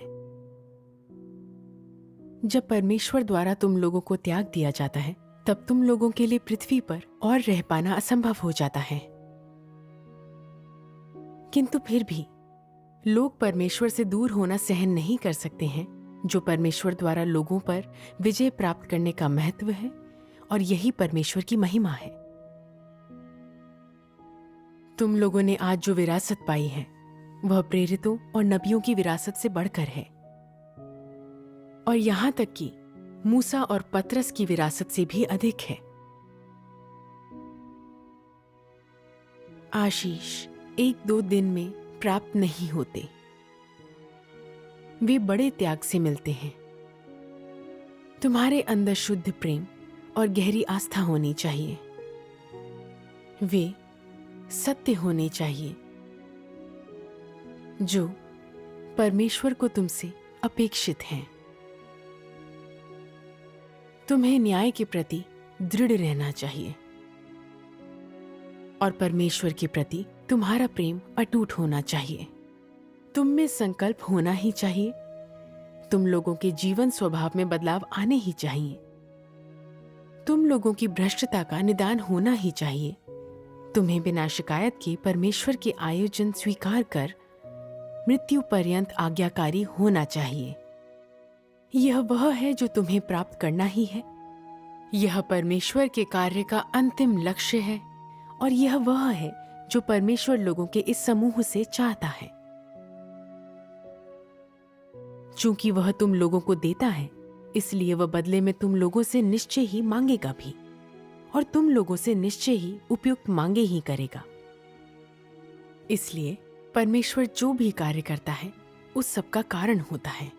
जब परमेश्वर द्वारा तुम लोगों को त्याग दिया जाता है, तब तुम लोगों के लिए पृथ्वी पर और रह पाना असंभव हो जाता है। किंतु फिर भी लोग परमेश्वर से दूर होना सहन नहीं कर सकते हैं, जो परमेश्वर द्वारा लोगों पर विजय प्राप्त करने का महत्व है, और यही परमेश्वर की महिमा है। तुम लोगों ने आज जो विरासत पाई है वह प्रेरितों और नबियों की विरासत से बढ़कर है, और यहां तक कि मूसा और पतरस की विरासत से भी अधिक है। आशीष 1-2 दिन में प्राप्त नहीं होते, वे बड़े त्याग से मिलते हैं। तुम्हारे अंदर शुद्ध प्रेम और गहरी आस्था होनी चाहिए। वे सत्य होने चाहिए जो परमेश्वर को तुमसे अपेक्षित हैं। तुम्हें न्याय के प्रति दृढ़ रहना चाहिए, और परमेश्वर के प्रति तुम्हारा प्रेम अटूट होना चाहिए। तुम में संकल्प होना ही चाहिए। तुम लोगों के जीवन स्वभाव में बदलाव आने ही चाहिए। तुम लोगों की भ्रष्टता का निदान होना ही चाहिए। तुम्हें बिना शिकायत के परमेश्वर के आयोजन स्वीकार कर मृत्यु पर्यंत आज्ञाकारी होना चाहिए। यह वह है जो तुम्हें प्राप्त करना ही है। यह परमेश्वर के कार्य का अंतिम लक्ष्य है, और यह वह है जो परमेश्वर लोगों के इस समूह से चाहता है। चूंकि वह तुम लोगों को देता है, इसलिए वह बदले में तुम लोगों से निश्चय ही मांगेगा भी, और तुम लोगों से निश्चय ही उपयुक्त मांगे ही करेगा। इसलिए परमेश्वर जो भी कार्य करता है उस सब का कारण होता है,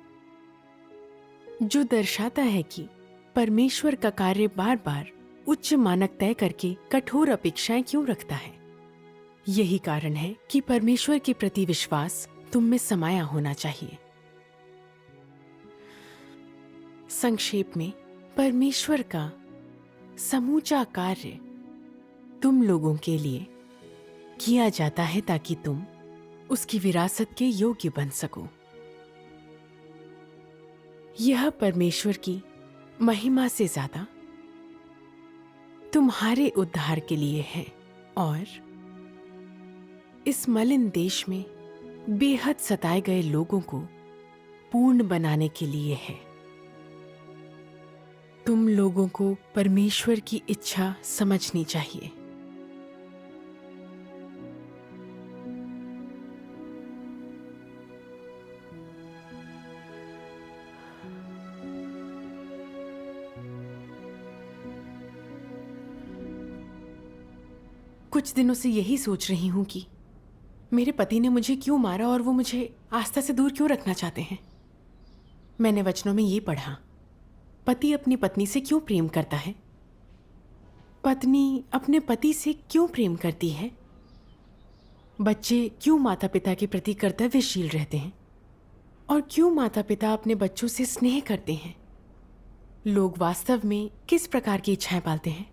जो दर्शाता है कि परमेश्वर का कार्य बार बार उच्च मानक तय करके कठोर अपेक्षाएं क्यों रखता है। यही कारण है कि परमेश्वर के प्रति विश्वास तुम में समाया होना चाहिए। संक्षेप में, परमेश्वर का समूचा कार्य तुम लोगों के लिए किया जाता है ताकि तुम उसकी विरासत के योग्य बन सको। यह परमेश्वर की महिमा से ज्यादा तुम्हारे उद्धार के लिए है, और इस मलिन देश में बेहद सताए गए लोगों को पूर्ण बनाने के लिए है। तुम लोगों को परमेश्वर की इच्छा समझनी चाहिए। कुछ दिनों से यही सोच रही हूं कि मेरे पति ने मुझे क्यों मारा और वो मुझे आस्था से दूर क्यों रखना चाहते हैं। मैंने वचनों में ये पढ़ा, पति अपनी पत्नी से क्यों प्रेम करता है, पत्नी अपने पति से क्यों प्रेम करती है, बच्चे क्यों माता पिता के प्रति कर्तव्यशील रहते हैं, और क्यों माता पिता अपने बच्चों से स्नेह करते हैं। लोग वास्तव में किस प्रकार की इच्छाएं पालते हैं?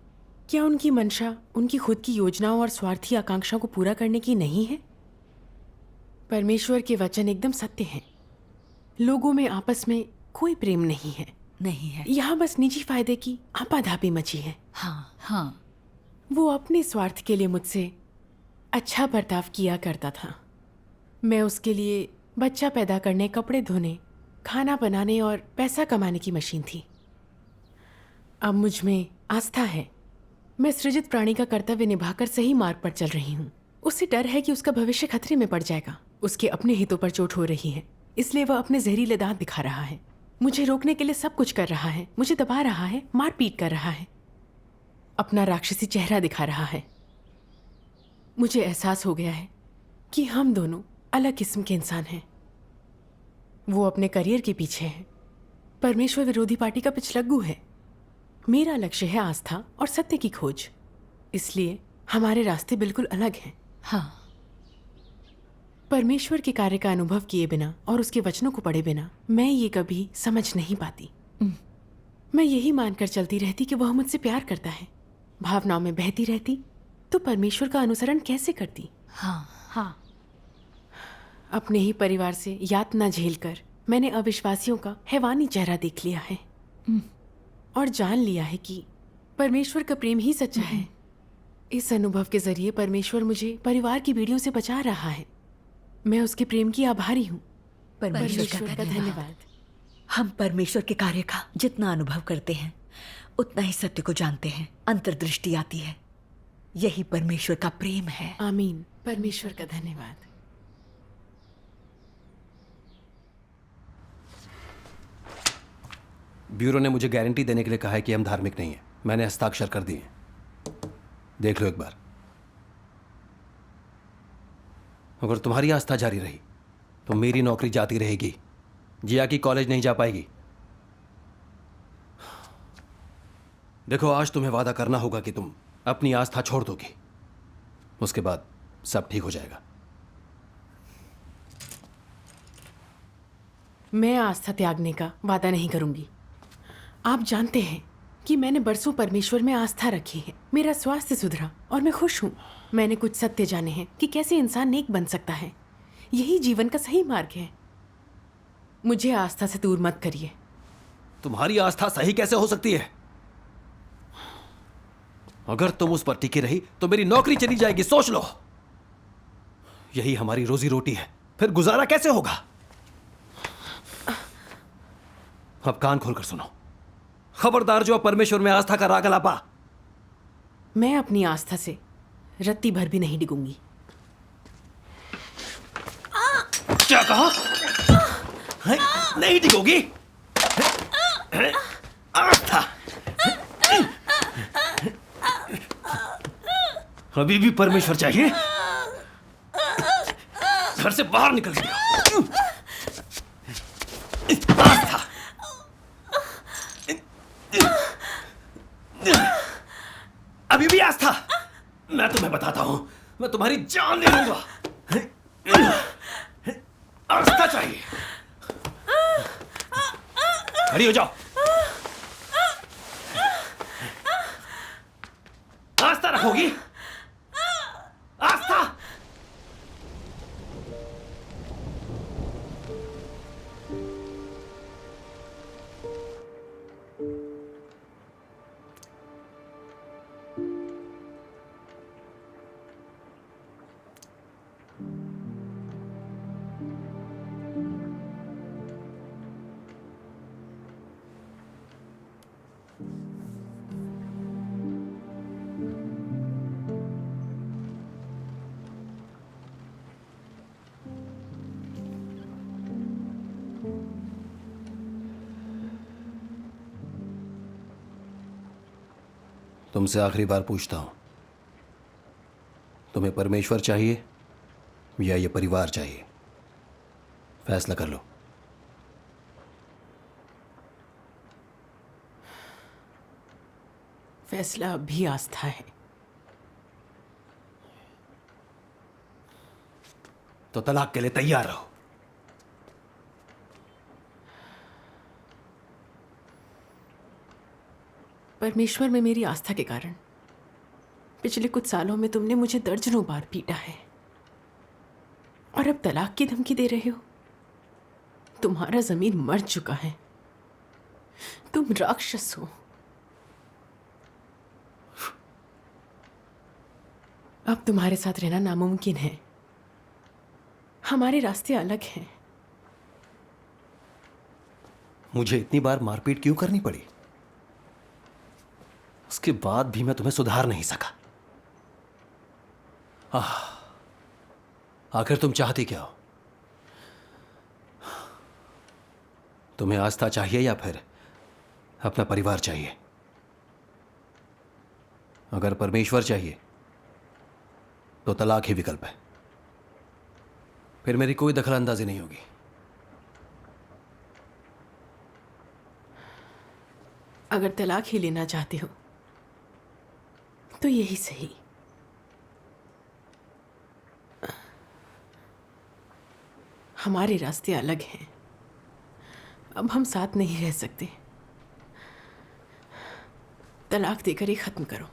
क्या उनकी मंशा उनकी खुद की योजनाओं और स्वार्थी आकांक्षाओं को पूरा करने की नहीं है? परमेश्वर के वचन एकदम सत्य हैं। लोगों में आपस में कोई प्रेम नहीं है। नहीं है। यहाँ बस निजी फायदे की आपाधापी मची है। हाँ हाँ, वो अपने स्वार्थ के लिए मुझसे अच्छा बर्ताव किया करता था। मैं उसके लिए बच्चा पैदा करने, कपड़े धोने, खाना बनाने और पैसा कमाने की मशीन थी। अब मुझ में आस्था है। मैं सृजित प्राणी का कर्तव्य निभाकर सही मार्ग पर चल रही हूँ। उसे डर है कि उसका भविष्य खतरे में पड़ जाएगा। उसके अपने हितों पर चोट हो रही है, इसलिए वह अपने जहरीले दांत दिखा रहा है। मुझे रोकने के लिए सब कुछ कर रहा है। मुझे दबा रहा है, मारपीट कर रहा है, अपना राक्षसी चेहरा दिखा रहा है। मुझे एहसास हो गया है कि हम दोनों अलग किस्म के इंसान हैं। वो अपने करियर के पीछे है, परमेश्वर विरोधी पार्टी का पिछलग्गू है। मेरा लक्ष्य है आस्था और सत्य की खोज, इसलिए हमारे रास्ते बिल्कुल अलग हैं। हाँ, परमेश्वर के कार्य का अनुभव किए बिना और उसके वचनों को पढ़े बिना मैं ये कभी समझ नहीं पाती। मैं यही मानकर चलती रहती कि वह मुझसे प्यार करता है, भावनाओं में बहती रहती तो परमेश्वर का अनुसरण कैसे करती। हाँ, हाँ। अपने ही परिवार से यातना झेलकर मैंने अविश्वासियों का हैवानी चेहरा देख लिया है और जान लिया है कि परमेश्वर का प्रेम ही सच्चा है। इस अनुभव के जरिए परमेश्वर मुझे परिवार की बेड़ियों से बचा रहा है। मैं उसके प्रेम की आभारी हूँ। परमेश्वर का धन्यवाद। हम परमेश्वर के कार्य का जितना अनुभव करते हैं उतना ही सत्य को जानते हैं, अंतर्दृष्टि आती है। यही परमेश्वर का प्रेम है। आमीन। परमेश्वर का धन्यवाद। ब्यूरो ने मुझे गारंटी देने के लिए कहा है कि हम धार्मिक नहीं हैं। मैंने हस्ताक्षर कर दिए। देख लो एक बार। अगर तुम्हारी आस्था जारी रही तो मेरी नौकरी जाती रहेगी। जिया की कॉलेज नहीं जा पाएगी। देखो, आज तुम्हें वादा करना होगा कि तुम अपनी आस्था छोड़ दोगी। उसके बाद सब ठीक हो जाएगा। मैं आस्था त्यागने का वादा नहीं करूंगी। आप जानते हैं कि मैंने बरसों परमेश्वर में आस्था रखी है। मेरा स्वास्थ्य सुधरा और मैं खुश हूँ। मैंने कुछ सत्य जाने हैं कि कैसे इंसान नेक बन सकता है। यही जीवन का सही मार्ग है। मुझे आस्था से दूर मत करिए। तुम्हारी आस्था सही कैसे हो सकती है? अगर तुम उस पर टिकी रही तो मेरी नौकरी चली जाएगी। सोच लो, यही हमारी रोजी रोटी है, फिर गुजारा कैसे होगा? अब कान खोलकर सुनो। खबरदार जो परमेश्वर में आस्था का राग अलापा। मैं अपनी आस्था से रत्ती भर भी नहीं डिगूंगी। क्या कहा? नहीं डिगोगी? आस्था अभी भी परमेश्वर चाहिए? घर से बाहर निकल गया। आस्था अभी भी आस्था? मैं तुम्हें बताता हूं, मैं तुम्हारी जान ले लूंगा। आस्था चाहिए। खड़ी हो जाओ। आस्था रखोगी? आस्था। तुमसे आखिरी बार पूछता हूं, तुम्हें परमेश्वर चाहिए या ये परिवार चाहिए? फैसला कर लो। फैसला अब भी आस्था है। तो तलाक के लिए तैयार रहो। परमेश्वर में मेरी आस्था के कारण पिछले कुछ सालों में तुमने मुझे दर्जनों बार पीटा है। और अब तलाक की धमकी दे रहे हो। तुम्हारा जमीर मर चुका है, तुम राक्षस हो। अब तुम्हारे साथ रहना नामुमकिन है। हमारे रास्ते अलग हैं। मुझे इतनी बार मारपीट क्यों करनी पड़ी? उसके बाद भी मैं तुम्हें सुधार नहीं सका। आखिर तुम चाहती क्या हो? तुम्हें आस्था चाहिए या फिर अपना परिवार चाहिए? अगर परमेश्वर चाहिए तो तलाक ही विकल्प है। फिर मेरी कोई दखलंदाजी नहीं होगी। अगर तलाक ही लेना चाहते हो तो यही सही। हमारे रास्ते अलग हैं। अब हम साथ नहीं रह सकते। तलाक देकर ही खत्म करो।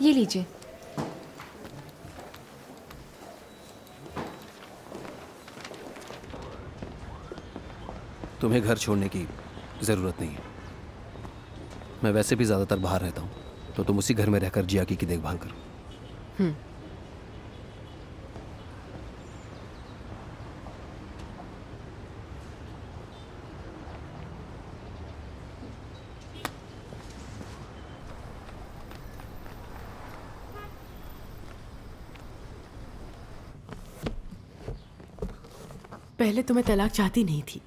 ये लीजिए। तुम्हें घर छोड़ने की ज़रूरत नहीं है। मैं वैसे भी ज़्यादातर बाहर रहता हूँ, तो तुम उसी घर में रहकर जियाकी की देखभाल करो। पहले तो मैं तलाक चाहती नहीं थी।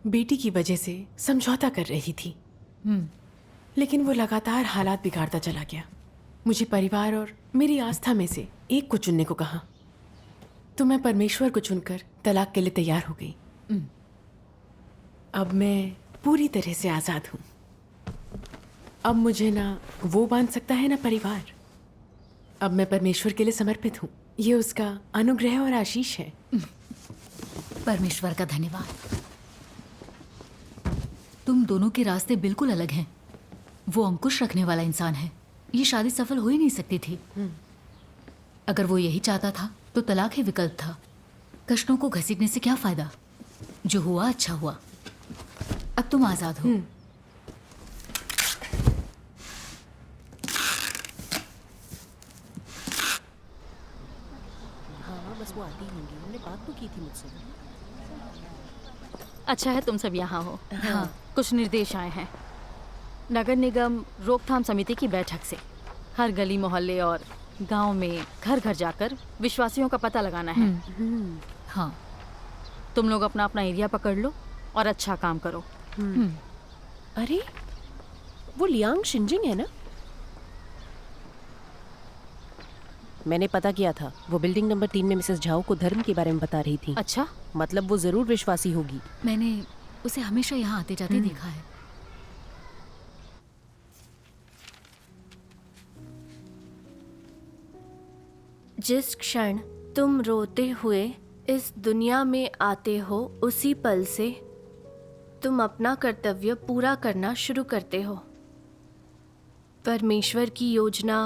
बेटी की वजह से समझौता कर रही थी, लेकिन वो लगातार हालात बिगाड़ता चला गया। मुझे परिवार और मेरी आस्था में से एक को चुनने को कहा, तो मैं परमेश्वर को चुनकर तलाक के लिए तैयार हो गई। अब मैं पूरी तरह से आज़ाद हूँ। अब मुझे ना वो बांध सकता है ना परिवार। अब मैं परमेश्वर के लिए समर्पित हूँ। ये उसका अनुग्रह और आशीष है। परमेश्वर का धन्यवाद। तुम दोनों के रास्ते बिल्कुल अलग हैं। वो अंकुश रखने वाला इंसान है। ये शादी सफल हो ही नहीं सकती थी। अगर वो यही चाहता था तो तलाक ही विकल्प था। कष्टों को घसीटने से क्या फायदा? जो हुआ अच्छा हुआ। अब तुम आजाद हो। हाँ, बस वो आती होंगी। उन्होंने बात तो की थी मुझसे। अच्छा है तुम सब यहाँ हो। हाँ। कुछ निर्देश आए हैं नगर निगम रोकथाम समिति की बैठक से। हर गली मोहल्ले और गांव में घर घर जाकर विश्वासियों का पता लगाना है। हाँ, तुम लोग अपना अपना एरिया पकड़ लो और अच्छा काम करो। अरे वो लियांग शिंजिंग है ना? मैंने पता किया था। वो बिल्डिंग नंबर 3 में मिसेस झाओ को धर्म के बारे में बता रही थी। अच्छा, मतलब वो जरूर विश्वासी होगी। मैंने उसे हमेशा यहाँ आते जाते देखा है। जिस क्षण तुम रोते हुए इस दुनिया में आते हो, उसी पल से तुम अपना कर्तव्य पूरा करना शुरू करते हो। परमेश्वर की योजना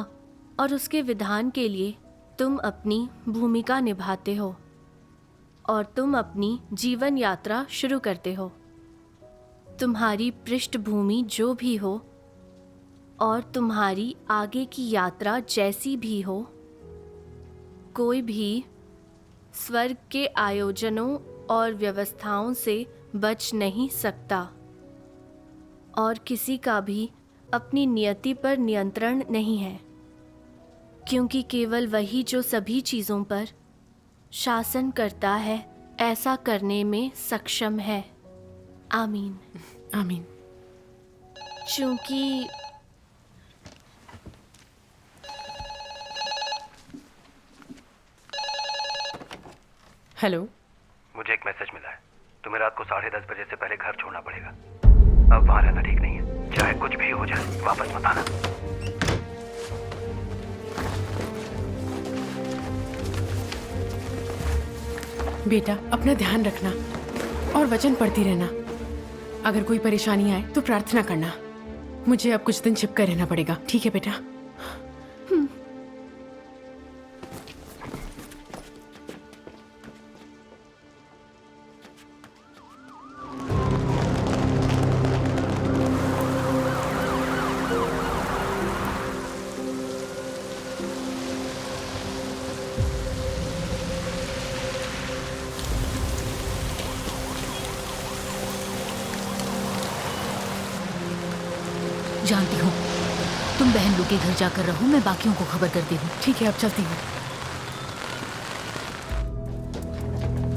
और उसके विधान के लिए तुम अपनी भूमिका निभाते हो और तुम अपनी जीवन यात्रा शुरू करते हो। तुम्हारी पृष्ठभूमि जो भी हो और तुम्हारी आगे की यात्रा जैसी भी हो, कोई भी स्वर्ग के आयोजनों और व्यवस्थाओं से बच नहीं सकता और किसी का भी अपनी नियति पर नियंत्रण नहीं है, क्योंकि केवल वही जो सभी चीज़ों पर शासन करता है ऐसा करने में सक्षम है। आमीन। आमीन। चूंकि हेलो, मुझे एक मैसेज मिला है। तुम्हें रात को 10:30 बजे से पहले घर छोड़ना पड़ेगा। अब वहां रहना ठीक नहीं है। चाहे कुछ भी हो जाए, वापस मत आना। बेटा अपना ध्यान रखना और वचन पढ़ती रहना। अगर कोई परेशानी आए तो प्रार्थना करना। मुझे अब कुछ दिन छिपकर रहना पड़ेगा, ठीक है बेटा? जानती हूँ, तुम बहन लोग के घर जाकर रहो, मैं बाकियों को खबर करती हूँ। ठीक है, अब चलती हूँ।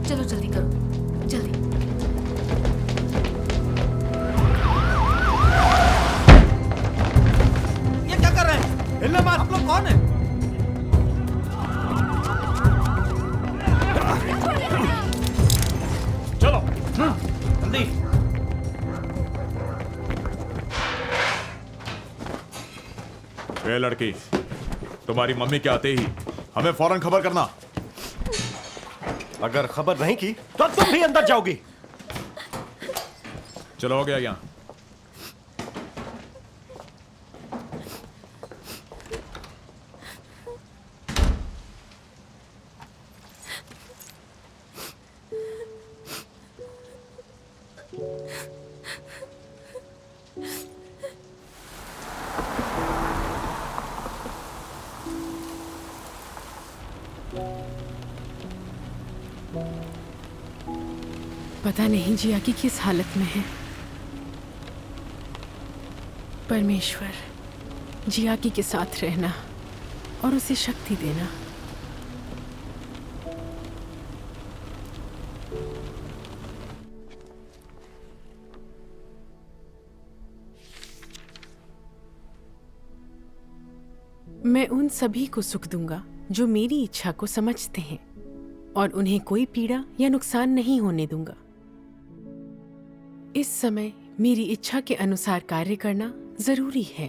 चलो जल्दी करो, जल्दी। ये क्या कर रहे हैं? हिलने मत। आप लोग कौन है? चलो जल्दी। ये लड़की, तुम्हारी मम्मी के आते ही हमें फौरन खबर करना। अगर खबर नहीं की तो तुम भी अंदर जाओगी। चलो हो गया यहाँ। पता नहीं जियाकी किस हालत में है। परमेश्वर, जियाकी के साथ रहना और उसे शक्ति देना। मैं उन सभी को सुख दूंगा जो मेरी इच्छा को समझते हैं और उन्हें कोई पीड़ा या नुकसान नहीं होने दूंगा। इस समय मेरी इच्छा के अनुसार कार्य करना जरूरी है।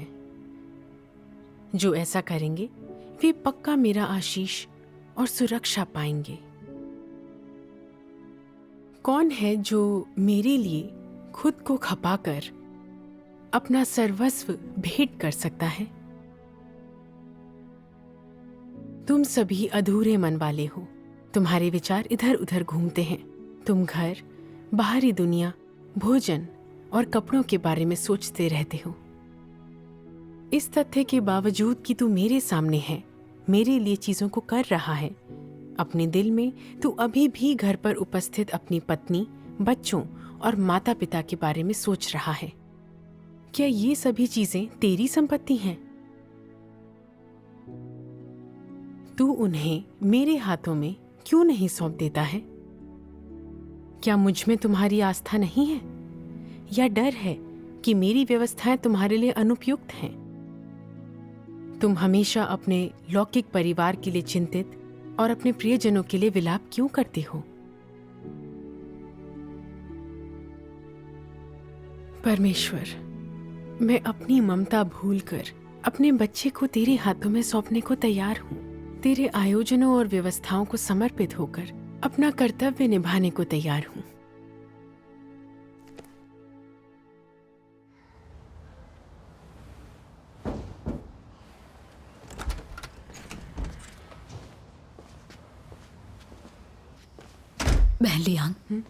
जो ऐसा करेंगे वे पक्का मेरा आशीष और सुरक्षा पाएंगे। कौन है जो मेरे लिए खुद को खपाकर अपना सर्वस्व भेंट कर सकता है? तुम सभी अधूरे मन वाले हो। तुम्हारे विचार इधर उधर घूमते हैं। तुम घर, बाहरी दुनिया, भोजन और कपड़ों के बारे में सोचते रहते हो। इस तथ्य के बावजूद कि तू मेरे सामने है, मेरे लिए चीजों को कर रहा है, अपने दिल में तू अभी भी घर पर उपस्थित अपनी पत्नी, बच्चों और माता पिता के बारे में सोच रहा है। क्या ये सभी चीजें तेरी संपत्ति हैं? तू उन्हें मेरे हाथों में क्यों नहीं सौंप देता है? क्या मुझ में तुम्हारी आस्था नहीं है या डर है कि मेरी व्यवस्थाएं तुम्हारे लिए अनुपयुक्त हैं? तुम हमेशा अपने लौकिक परिवार के लिए चिंतित और अपने प्रियजनों के लिए विलाप क्यों करते हो? परमेश्वर, मैं अपनी ममता भूलकर अपने बच्चे को तेरे हाथों में सौंपने को तैयार हूँ। तेरे आयोजनों और व्यवस्थाओं को समर्पित होकर अपना कर्तव्य निभाने को तैयार हूँ। बहन लियांग,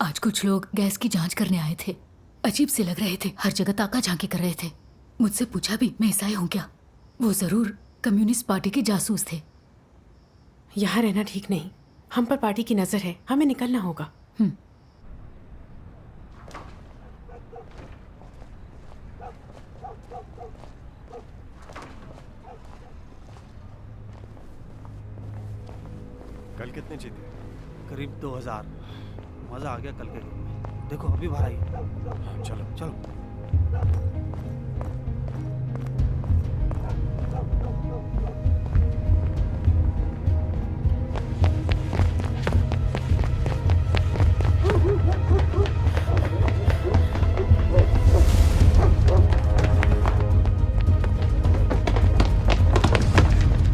आज कुछ लोग गैस की जांच करने आए थे। अजीब से लग रहे थे, हर जगह ताका झांकी कर रहे थे। मुझसे पूछा भी मैं ईसाई हूँ क्या। वो जरूर कम्युनिस्ट पार्टी के जासूस थे। यहाँ रहना ठीक नहीं। हम पर पार्टी की नजर है, हमें निकलना होगा। कल कितने जीते? करीब 2000। मजा आ गया कल के गेम में। देखो अभी बाहर आई। चलो चलो।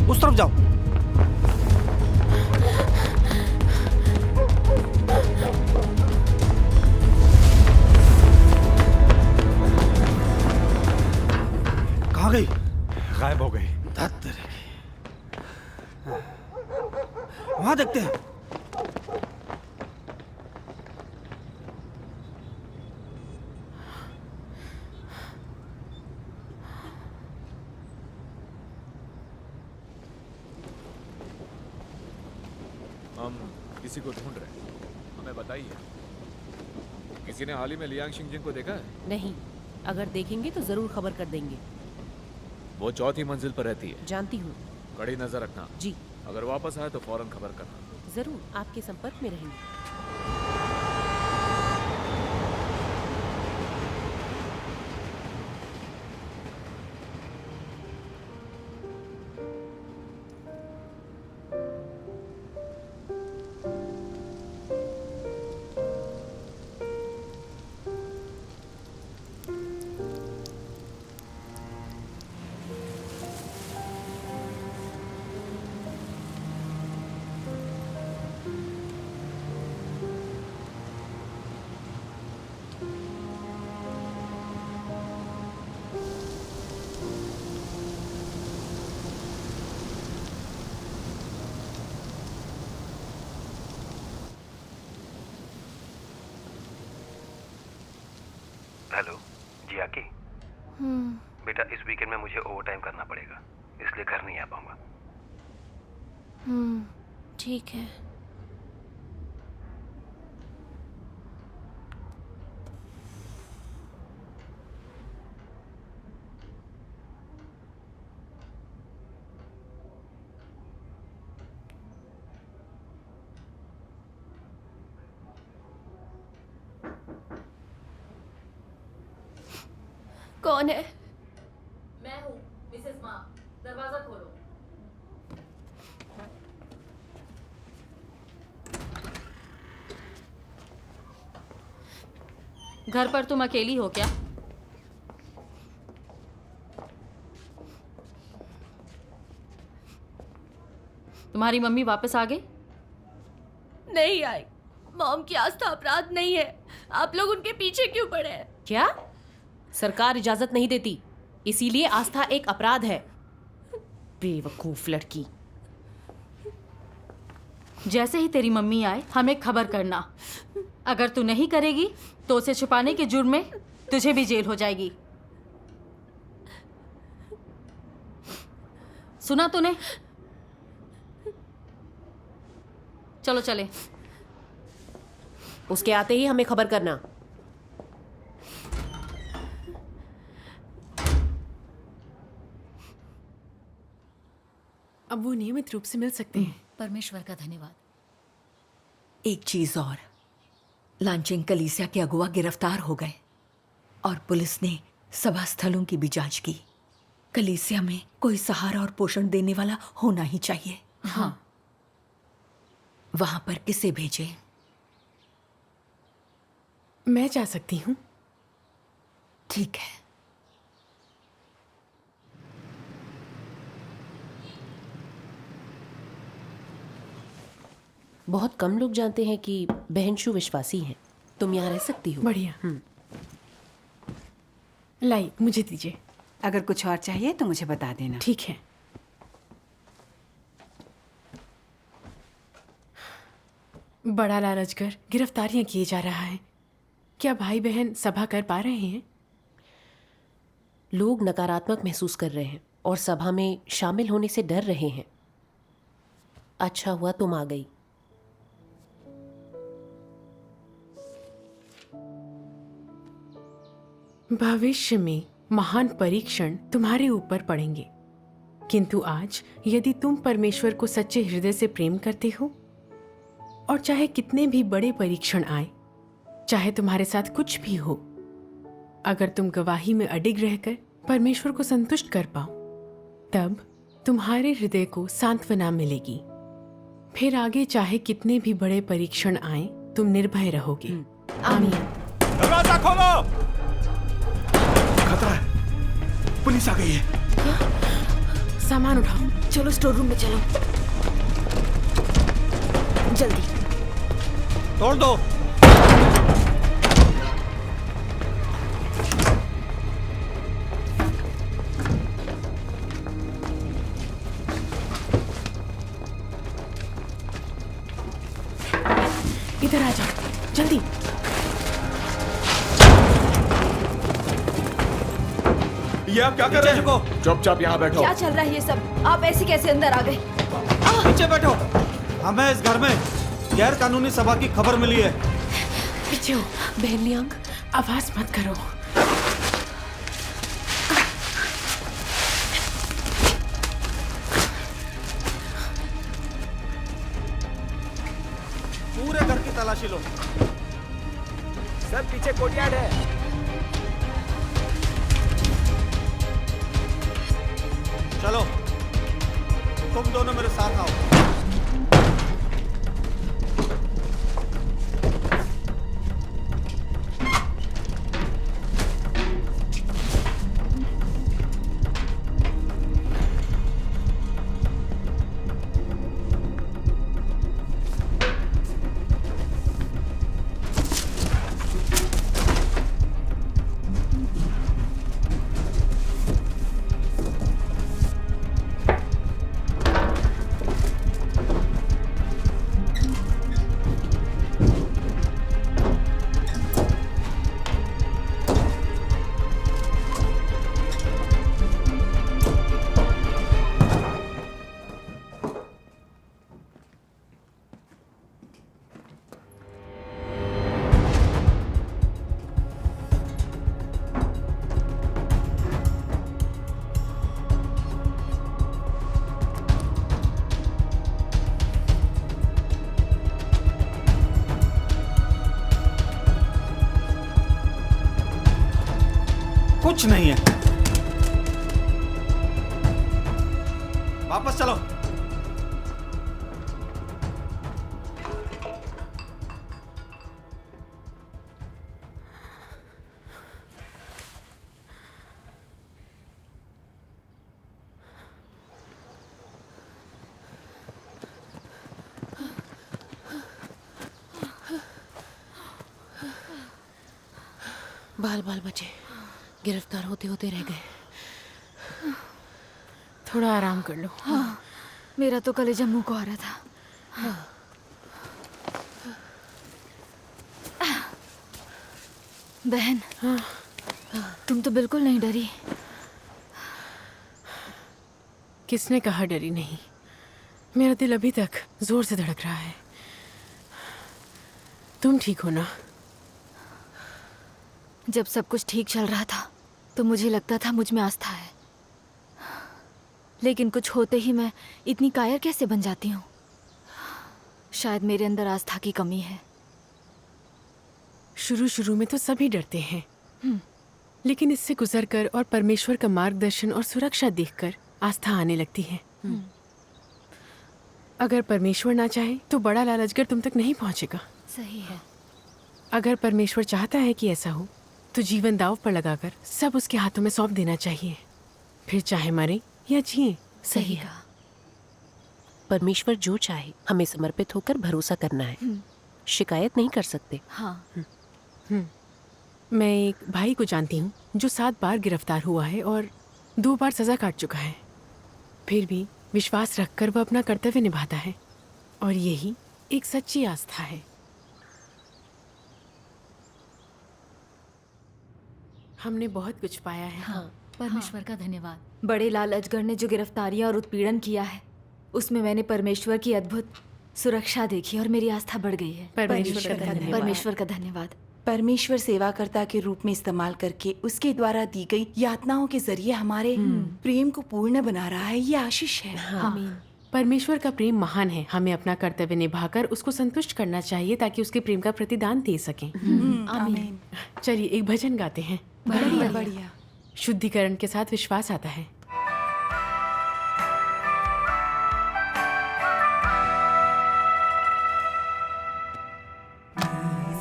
उस तरफ जाओ। गई? गायब हो गई। वहां देखते हैं। हम किसी को ढूंढ रहे हैं, हमें बताइए। किसी ने हाल ही में लियांग शिंगजिंग को देखा है? नहीं, अगर देखेंगे तो जरूर खबर कर देंगे। वो चौथी मंजिल पर रहती है। जानती हूँ। कड़ी नजर रखना। जी। अगर वापस आए तो फौरन खबर करना। जरूर आपके संपर्क में रहेंगे। हेलो जी आकी। बेटा इस वीकेंड में मुझे ओवर टाइम करना पड़ेगा, इसलिए घर नहीं आ पाऊंगा। ठीक है। कौन है? मैं हूँ मिसेस माँ, दरवाजा खोलो। घर पर तुम अकेली हो क्या? तुम्हारी मम्मी वापस आ गई? नहीं आई। मॉम की आस्था अपराध नहीं है। आप लोग उनके पीछे क्यों पड़े हैं? क्या? सरकार इजाजत नहीं देती, इसीलिए आस्था एक अपराध है। बेवकूफ लड़की। जैसे ही तेरी मम्मी आए हमें खबर करना। अगर तू नहीं करेगी तो उसे छुपाने के जुर्म में तुझे भी जेल हो जाएगी। सुना तूने? चलो चले। उसके आते ही हमें खबर करना। अब वो नियमित रूप से मिल सकते हैं। परमेश्वर का धन्यवाद। एक चीज और, लांचिंग कलीसिया के अगुआ गिरफ्तार हो गए और पुलिस ने सभा स्थलों की भी जांच की। कलीसिया में कोई सहारा और पोषण देने वाला होना ही चाहिए। हाँ। वहां पर किसे भेजें? मैं जा सकती हूँ। ठीक है। बहुत कम लोग जानते हैं कि बहनशु विश्वासी हैं। तुम यहाँ रह सकती हो। बढ़िया। लाई, मुझे दीजिए। अगर कुछ और चाहिए तो मुझे बता देना। ठीक है। बड़ा लालचकर गिरफ्तारियां किए जा रहा है। क्या भाई बहन सभा कर पा रहे हैं? लोग नकारात्मक महसूस कर रहे हैं और सभा में शामिल होने से डर रहे हैं। अच्छा हुआ तुम आ गई। भविष्य में महान परीक्षण तुम्हारे ऊपर पड़ेंगे, किंतु आज यदि तुम परमेश्वर को सच्चे हृदय से प्रेम करते हो और चाहे कितने भी बड़े परीक्षण आए, चाहे तुम्हारे साथ कुछ भी हो, अगर तुम गवाही में अडिग रहकर परमेश्वर को संतुष्ट कर पाओ, तब तुम्हारे हृदय को सांत्वना मिलेगी। फिर आगे चाहे कितने भी बड़े परीक्षण आए, तुम निर्भय रहोगे। आमीन। दरवाजा खोलो। खतरा है, पुलिस आ गई है। क्या? सामान उठाओ। चलो स्टोर रूम में चलो, जल्दी। तोड़ दो। इधर आ जाओ जल्दी। ये आप क्या कर रहे हैं? चुपचाप यहाँ बैठो। क्या चल रहा है ये सब? आप ऐसे कैसे अंदर आ गए? नीचे बैठो। हमें इस घर में गैर कानूनी सभा की खबर मिली है। पीछे हो। बहन लियांग, आवाज मत करो। पूरे घर की तलाशी लो। सर पीछे कोर्टयार्ड है। चलो, तुम दोनों मेरे साथ आओ। कुछ नहीं है। वापस चलो। बाल बाल बचे, गिरफ्तार होते होते रह गए। थोड़ा आराम कर लो। हाँ, मेरा तो कलेजा मुंह को आ रहा था। बहन, तुम तो बिल्कुल नहीं डरी। किसने कहा डरी नहीं? मेरा दिल अभी तक जोर से धड़क रहा है। तुम ठीक हो ना? जब सब कुछ ठीक चल रहा था तो मुझे लगता था मुझ में आस्था है, लेकिन कुछ होते ही मैं इतनी कायर कैसे बन जाती हूँ? शायद मेरे अंदर आस्था की कमी है। शुरू शुरू में तो सभी डरते हैं, लेकिन इससे गुजरकर और परमेश्वर का मार्गदर्शन और सुरक्षा देखकर आस्था आने लगती है। अगर परमेश्वर ना चाहे तो बड़ा लालचगर तुम तक नहीं पहुंचेगा। सही है। अगर परमेश्वर चाहता है कि ऐसा हो तो जीवन दांव पर लगाकर सब उसके हाथों में सौंप देना चाहिए, फिर चाहे मरे या जिए। सही है। परमेश्वर जो चाहे हमें समर्पित होकर भरोसा करना है, शिकायत नहीं कर सकते। हाँ। मैं एक भाई को जानती हूँ जो 7 बार गिरफ्तार हुआ है और 2 बार सजा काट चुका है, फिर भी विश्वास रखकर वह अपना कर्तव्य निभाता है, और यही एक सच्ची आस्था है। हमने बहुत कुछ पाया है। हाँ, परमेश्वर का धन्यवाद। बड़े लाल अजगर ने जो गिरफ्तारियां और उत्पीड़न किया है, उसमें मैंने परमेश्वर की अद्भुत सुरक्षा देखी और मेरी आस्था बढ़ गई है। परमेश्वर का धन्यवाद। परमेश्वर सेवाकर्ता के रूप में इस्तेमाल करके उसके द्वारा दी गई यातनाओं के जरिए हमारे प्रेम को पूर्ण बना रहा है। ये आशीष है। आमीन। परमेश्वर का प्रेम महान है। हमें अपना कर्तव्य निभाकर उसको संतुष्ट करना चाहिए ताकि उसके प्रेम का प्रतिदान दे सकें। आमीन। चलिए एक भजन गाते हैं। बढ़िया बढ़िया। शुद्धिकरण के साथ विश्वास आता है।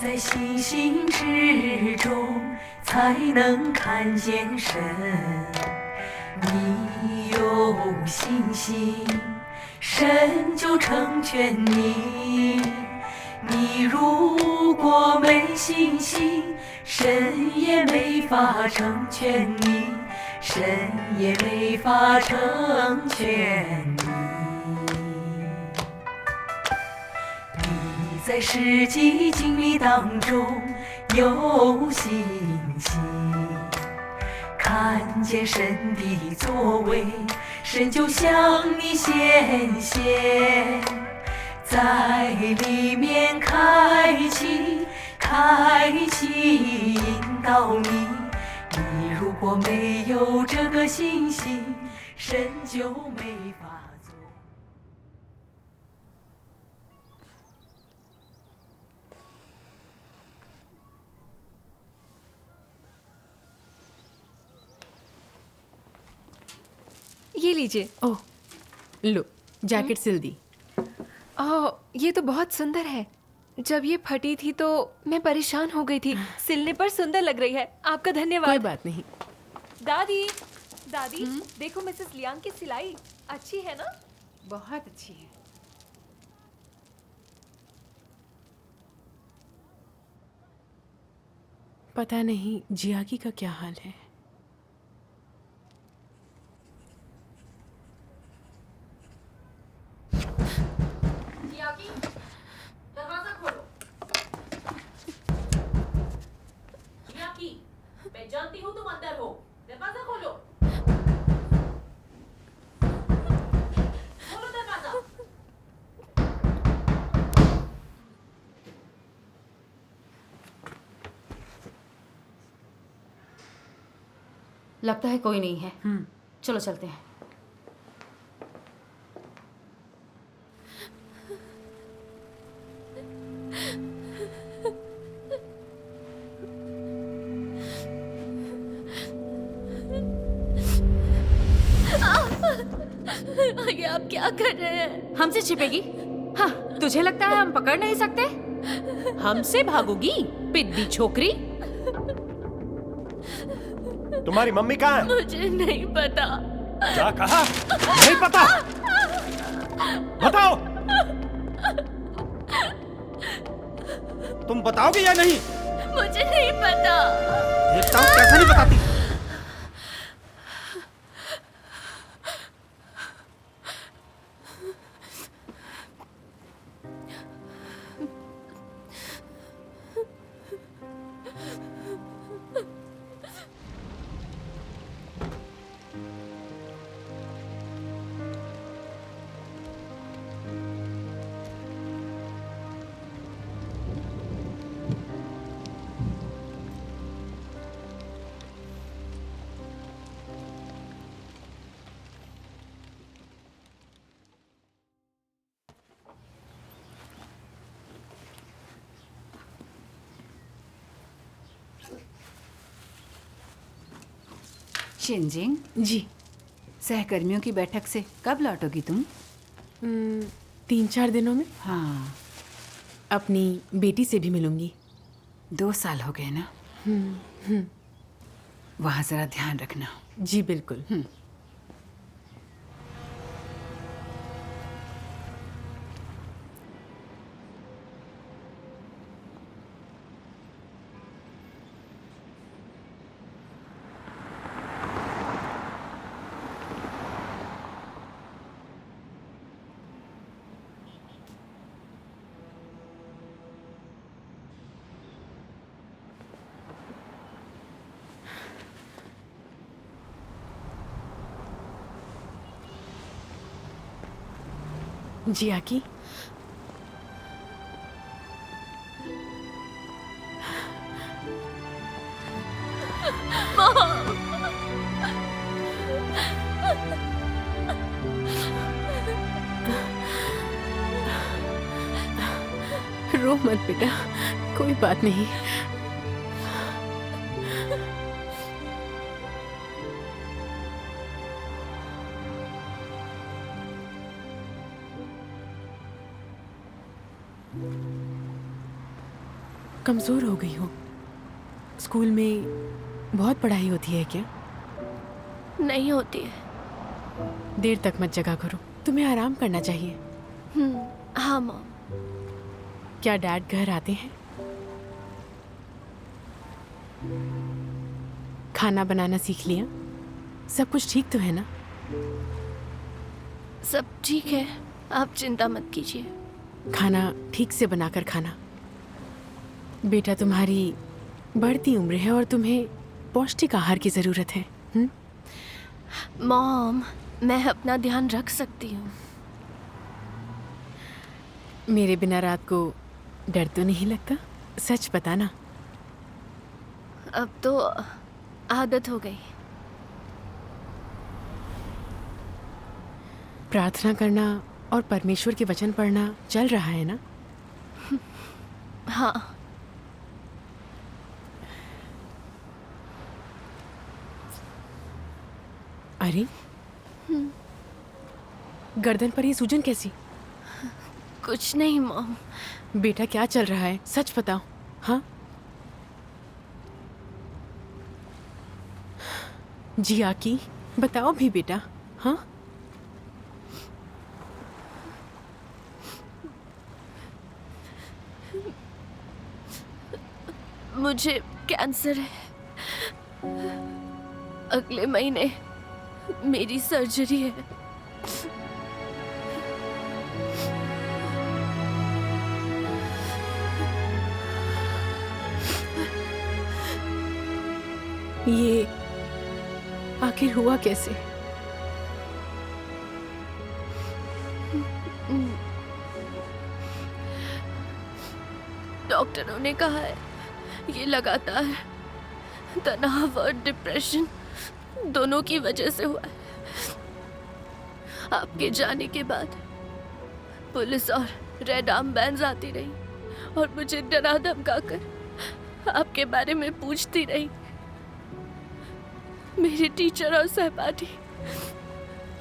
在星星之中才能看见神，你有信心，神就成全你。你如果没信心，神也没法成全你，神也没法成全你。你在世纪经历当中有信心，看见神的作为，神就向你显现，在里面开启引导你。你如果没有这个信心，神就没法做。ये लीजिए। ओह, लो जैकेट सिल दी। ओह, ये तो बहुत सुंदर है। जब ये फटी थी तो मैं परेशान हो गई थी। सिलने पर सुंदर लग रही है। आपका धन्यवाद। कोई बात नहीं। दादी, दादी, देखो मिसेस लियांग की सिलाई अच्छी है ना? बहुत अच्छी है। पता नहीं जियाकी का क्या हाल है। जियाकी, दरवाजा खोलो। जियाकी, मैं जानती हूँ तुम अंदर हो। दरवाजा खोलो। खोलो दरवाजा। लगता है कोई नहीं है। चलो चलते हैं। ये आप क्या कर रहे हैं? हमसे छिपेगी? हाँ, तुझे लगता है हम पकड़ नहीं सकते? हमसे भागोगी पिद्दी छोकरी? तुम्हारी मम्मी कहाँ है? मुझे नहीं पता। क्या कहा? नहीं पता? बताओ। तुम बताओगे या नहीं? मुझे नहीं पता। देखता हूँ कैसे नहीं बताती। शिनजिंग जी, सहकर्मियों की बैठक से कब लौटोगी तुम? 3-4 दिनों में। हाँ, अपनी बेटी से भी मिलूंगी। 2 साल हो गए ना? वहाँ जरा ध्यान रखना। जी बिल्कुल। जियाकी, रो मत बेटा, कोई बात नहीं। कमजोर हो गई हो। स्कूल में बहुत पढ़ाई होती है क्या? नहीं होती है। देर तक मत जगा करो, तुम्हें आराम करना चाहिए। हाँ मॉम। क्या डैड घर आते हैं? खाना बनाना सीख लिया? सब कुछ ठीक तो है ना? सब ठीक है, आप चिंता मत कीजिए। खाना ठीक से बनाकर खाना। बेटा, तुम्हारी बढ़ती उम्र है और तुम्हें पौष्टिक आहार की जरूरत है। मॉम, मैं अपना ध्यान रख सकती हूँ। मेरे बिना रात को डर तो नहीं लगता? सच बताना। अब तो आदत हो गई। प्रार्थना करना और परमेश्वर के वचन पढ़ना चल रहा है ना? हाँ। अरे, गर्दन पर ये सूजन कैसी? कुछ नहीं मॉम। बेटा, क्या चल रहा है? सच बताओ। हाँ जी आकी, बताओ भी बेटा। हाँ, मुझे कैंसर है। अगले महीने मेरी सर्जरी है। ये आखिर हुआ कैसे? डॉक्टरों ने कहा है ये लगातार तनाव और डिप्रेशन दोनों की वजह से हुआ है। आपके जाने के बाद पुलिस और रेड आर्म बैंड्स आती रही और मुझे डरा धमका कर आपके बारे में पूछती रही। मेरे टीचर और सहपाठी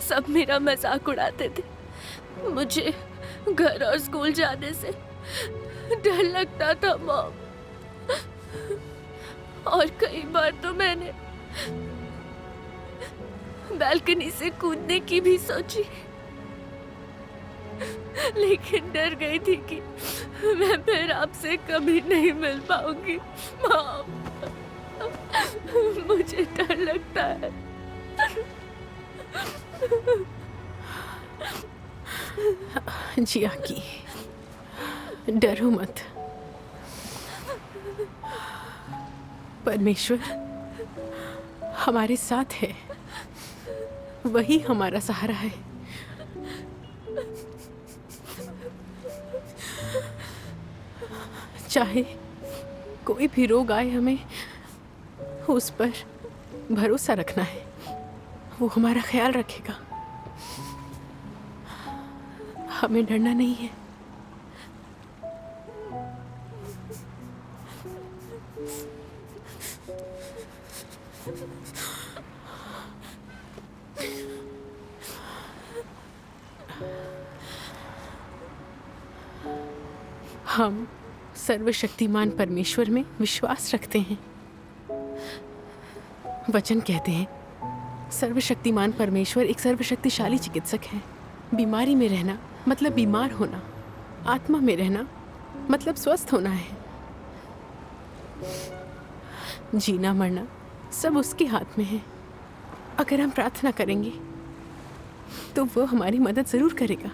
सब मेरा मजाक उड़ाते थे। मुझे घर और स्कूल जाने से डर लगता था मॉम, और कई बार तो मैंने बालकनी से कूदने की भी सोची, लेकिन डर गई थी कि मैं फिर आपसे कभी नहीं मिल पाऊंगी मॉम। मुझे डर लगता है। जी आकी, डरो मत। परमेश्वर हमारे साथ है, वही हमारा सहारा है। चाहे कोई भी रोग आए, हमें उस पर भरोसा रखना है। वो हमारा ख्याल रखेगा। हमें डरना नहीं है। हम सर्वशक्तिमान परमेश्वर में विश्वास रखते हैं। वचन कहते हैं सर्वशक्तिमान परमेश्वर एक सर्वशक्तिशाली चिकित्सक है। बीमारी में रहना मतलब बीमार होना, आत्मा में रहना मतलब स्वस्थ होना है। जीना मरना सब उसके हाथ में है। अगर हम प्रार्थना करेंगे तो वो हमारी मदद जरूर करेगा।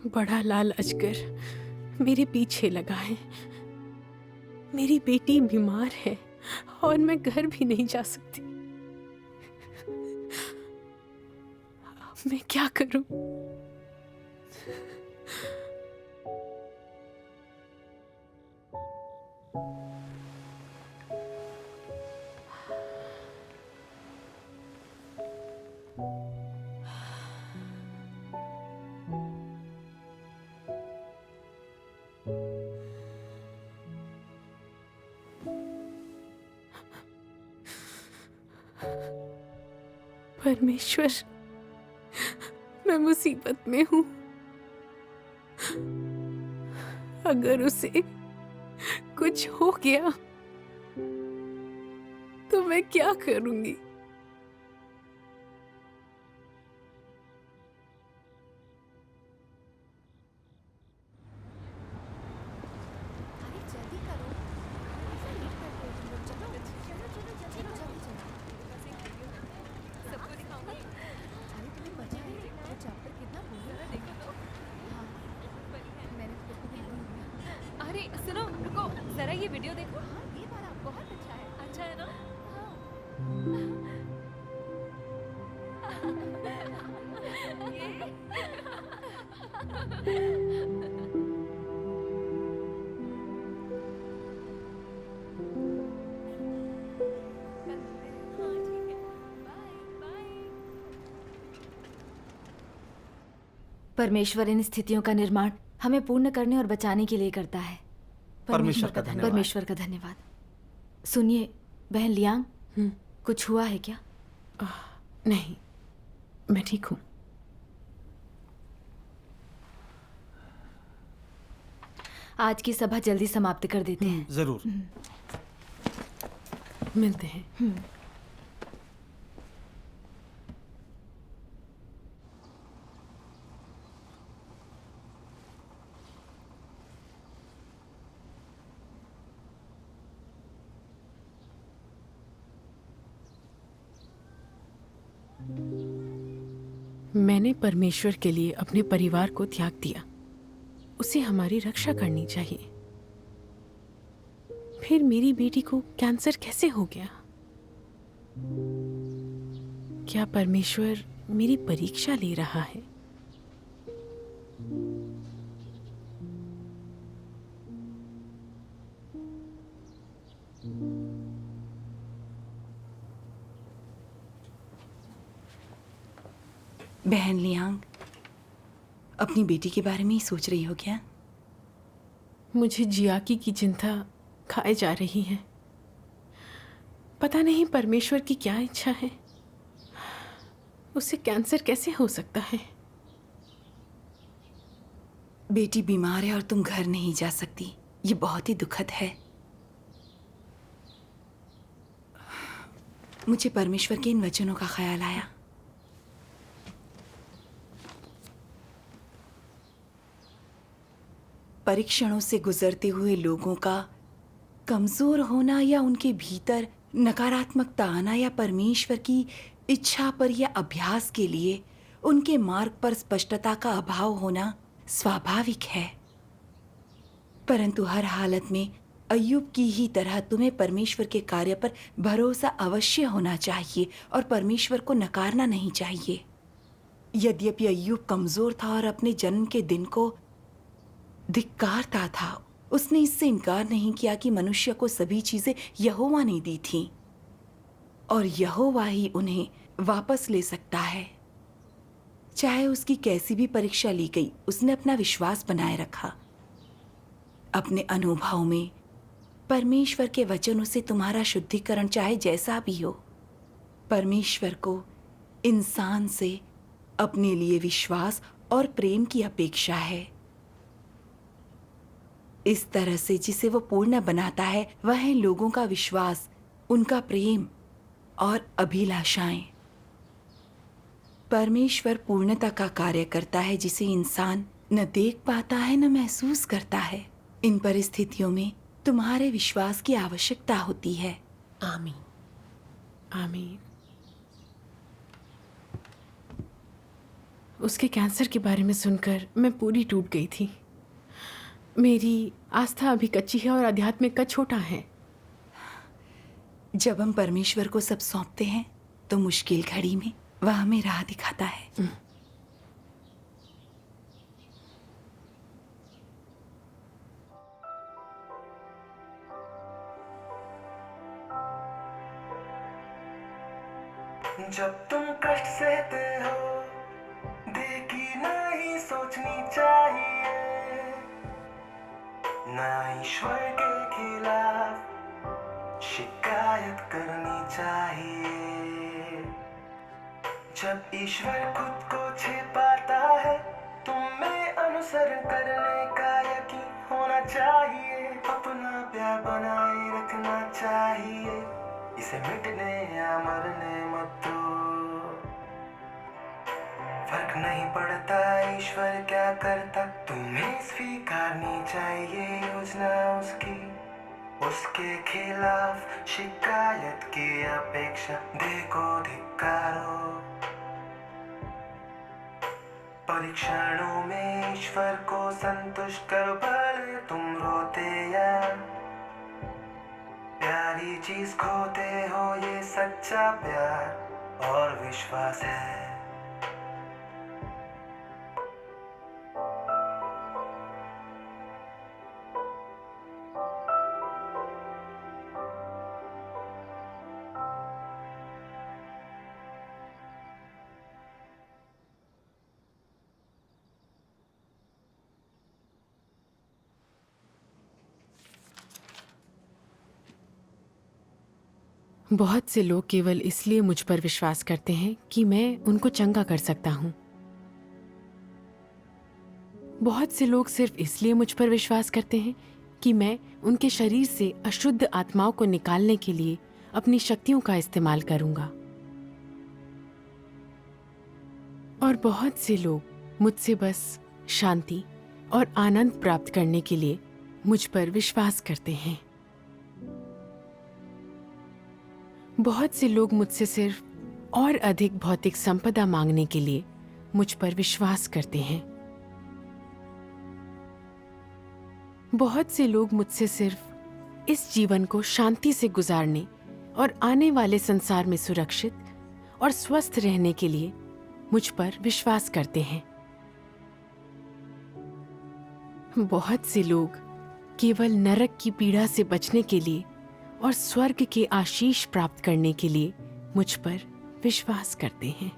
बड़ा लाल अजगर मेरे पीछे लगा है। मेरी बेटी बीमार है और मैं घर भी नहीं जा सकती। अब मैं क्या करूं? परमेश्वर, मैं मुसीबत में हूँ। अगर उसे कुछ हो गया तो मैं क्या करूंगी? अरे सुनो, रुको जरा, ये वीडियो देखो। हाँ, ये वाला बहुत अच्छा है। अच्छा है ना? परमेश्वर इन स्थितियों का निर्माण हमें पूर्ण करने और बचाने के लिए करता है। परमेश्वर का धन्यवाद। परमेश्वर का धन्यवाद। सुनिए बहन लियांग, कुछ हुआ है क्या? नहीं, मैं ठीक हूँ। आज की सभा जल्दी समाप्त कर देते हैं। जरूर। मिलते हैं। मैंने परमेश्वर के लिए अपने परिवार को त्याग दिया। उसे हमारी रक्षा करनी चाहिए। फिर मेरी बेटी को कैंसर कैसे हो गया? क्या परमेश्वर मेरी परीक्षा ले रहा है? बहन लियांग, अपनी बेटी के बारे में ही सोच रही हो क्या? मुझे जियाकी की चिंता खाए जा रही है। पता नहीं परमेश्वर की क्या इच्छा है। उसे कैंसर कैसे हो सकता है? बेटी बीमार है और तुम घर नहीं जा सकती। ये बहुत ही दुखद है। मुझे परमेश्वर के इन वचनों का ख्याल आया। परीक्षणों से गुजरते हुए लोगों का कमजोर होना या उनके भीतर नकारात्मकता आना या परमेश्वर की इच्छा पर या अभ्यास के लिए उनके मार्ग पर स्पष्टता का अभाव होना स्वाभाविक है। परंतु हर हालत में अय्यूब की ही तरह तुम्हें परमेश्वर के कार्य पर भरोसा अवश्य होना चाहिए और परमेश्वर को नकारना नहीं चाहिए। यद्यपि अय्यूब कमजोर था और अपने जन्म के दिन को धिक्कारता था, उसने इससे इनकार नहीं किया कि मनुष्य को सभी चीजें यहोवा ने दी थीं और यहोवा ही उन्हें वापस ले सकता है। चाहे उसकी कैसी भी परीक्षा ली गई, उसने अपना विश्वास बनाए रखा। अपने अनुभव में परमेश्वर के वचनों से तुम्हारा शुद्धिकरण चाहे जैसा भी हो, परमेश्वर को इंसान से अपने लिए विश्वास और प्रेम की अपेक्षा है। इस तरह से जिसे वो पूर्ण बनाता है वह है लोगों का विश्वास, उनका प्रेम और अभिलाषाएं। परमेश्वर पूर्णता का कार्य करता है जिसे इंसान न देख पाता है न महसूस करता है। इन परिस्थितियों में तुम्हारे विश्वास की आवश्यकता होती है। आमीन। आमीन। उसके कैंसर के बारे में सुनकर मैं पूरी टूट गई थी। मेरी आस्था अभी कच्ची है और आध्यात्मिक का छोटा है। जब हम परमेश्वर को सब सौंपते हैं तो मुश्किल घड़ी में वह हमें राह दिखाता है। जब तुम कष्ट सहते हो देखी नहीं सोचनी चाहिए, ना ईश्वर के खिलाफ शिकायत करनी चाहिए। जब ईश्वर खुद को छिपाता है तुम में अनुसरण करने का यकीन होना चाहिए। अपना प्यार बनाए रखना चाहिए, इसे मिटने या मरने मत दो। फर्क नहीं पड़ता ईश्वर क्या करता, तुम्हें स्वीकारनी चाहिए योजना उसकी। उसके खिलाफ शिकायत की अपेक्षा देखो धिक्कारो। परीक्षणों में ईश्वर को संतुष्ट करो, भले तुम रोते या प्यारी चीज खोते हो। ये सच्चा प्यार और विश्वास है। बहुत से लोग केवल इसलिए मुझ पर विश्वास करते हैं कि मैं उनको चंगा कर सकता हूं। बहुत से लोग सिर्फ इसलिए मुझ पर विश्वास करते हैं कि मैं उनके शरीर से अशुद्ध आत्माओं को निकालने के लिए अपनी शक्तियों का इस्तेमाल करूंगा। और बहुत से लोग मुझसे बस शांति और आनंद प्राप्त करने के लिए मुझ पर विश्वास करते हैं। बहुत से लोग मुझसे सिर्फ और अधिक भौतिक संपदा मांगने के लिए मुझ पर विश्वास करते हैं। बहुत से लोग मुझसे सिर्फ इस जीवन को शांति से गुजारने और आने वाले संसार में सुरक्षित और स्वस्थ रहने के लिए मुझ पर विश्वास करते हैं। बहुत से लोग केवल नरक की पीड़ा से बचने के लिए और स्वर्ग के आशीष प्राप्त करने के लिए मुझ पर विश्वास करते हैं।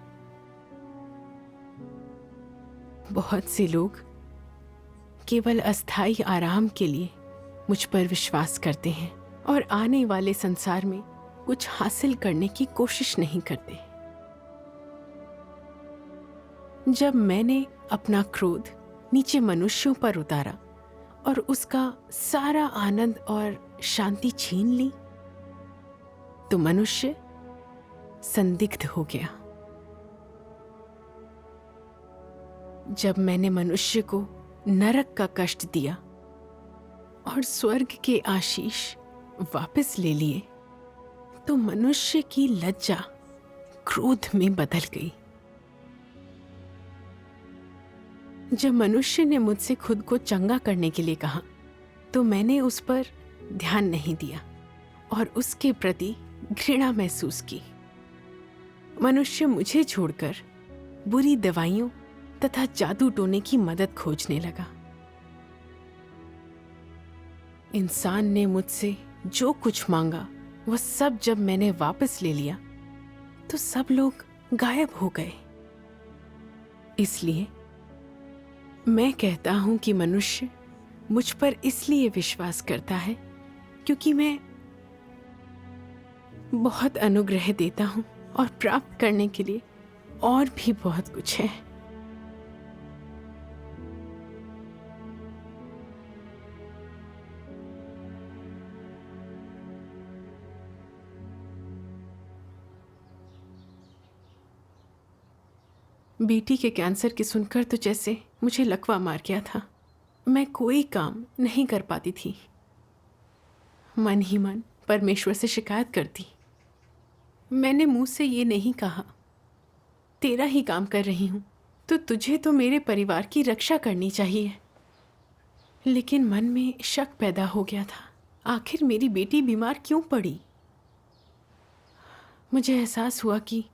बहुत से लोग केवल अस्थायी आराम के लिए मुझ पर विश्वास करते हैं और आने वाले संसार में कुछ हासिल करने की कोशिश नहीं करते। जब मैंने अपना क्रोध नीचे मनुष्यों पर उतारा और उसका सारा आनंद और शांति छीन ली, तो मनुष्य संदिग्ध हो गया। जब मैंने मनुष्य को नरक का कष्ट दिया और स्वर्ग के आशीष वापस ले लिए, तो मनुष्य की लज्जा क्रोध में बदल गई। जब मनुष्य ने मुझसे खुद को चंगा करने के लिए कहा, तो मैंने उस पर ध्यान नहीं दिया और उसके प्रति घृणा महसूस की। मनुष्य मुझे छोड़कर बुरी दवाइयों तथा जादू टोने की मदद खोजने लगा। इंसान ने मुझसे जो कुछ मांगा वह सब जब मैंने वापस ले लिया, तो सब लोग गायब हो गए। इसलिए मैं कहता हूं कि मनुष्य मुझ पर इसलिए विश्वास करता है क्योंकि मैं बहुत अनुग्रह देता हूं और प्राप्त करने के लिए और भी बहुत कुछ है। बेटी के कैंसर की सुनकर तो जैसे मुझे लकवा मार गया था। मैं कोई काम नहीं कर पाती थी। मन ही मन परमेश्वर से शिकायत करती। मैंने मुंह से ये नहीं कहा, तेरा ही काम कर रही हूं, तो तुझे तो मेरे परिवार की रक्षा करनी चाहिए। लेकिन मन में शक पैदा हो गया था, आखिर मेरी बेटी बीमार क्यों पड़ी। मुझे एहसास हुआ कि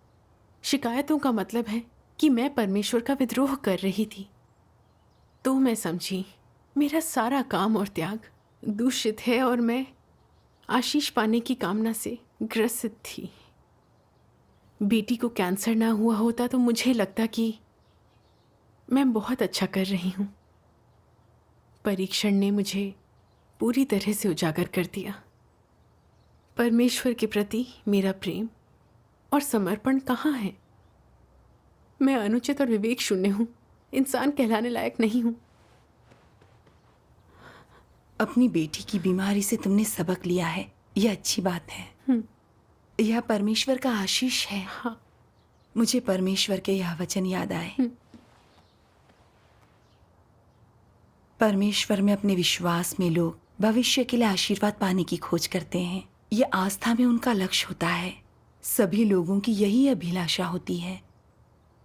शिकायतों का मतलब है कि मैं परमेश्वर का विद्रोह कर रही थी। तो मैं समझी मेरा सारा काम और त्याग दूषित है और मैं आशीष पाने की कामना से ग्रसित थी। बेटी को कैंसर ना हुआ होता तो मुझे लगता कि मैं बहुत अच्छा कर रही हूँ। परीक्षण ने मुझे पूरी तरह से उजागर कर दिया। परमेश्वर के प्रति मेरा प्रेम और समर्पण कहाँ है? मैं अनुचित और विवेक शून्य हूँ, इंसान कहलाने लायक नहीं हूँ। अपनी बेटी की बीमारी से तुमने सबक लिया है, यह अच्छी बात है। यह परमेश्वर का आशीष है। हाँ। मुझे परमेश्वर के यह वचन याद आए। परमेश्वर में अपने विश्वास में लोग भविष्य के लिए आशीर्वाद पाने की खोज करते हैं। यह आस्था में उनका लक्ष्य होता है। सभी लोगों की यही अभिलाषा होती है,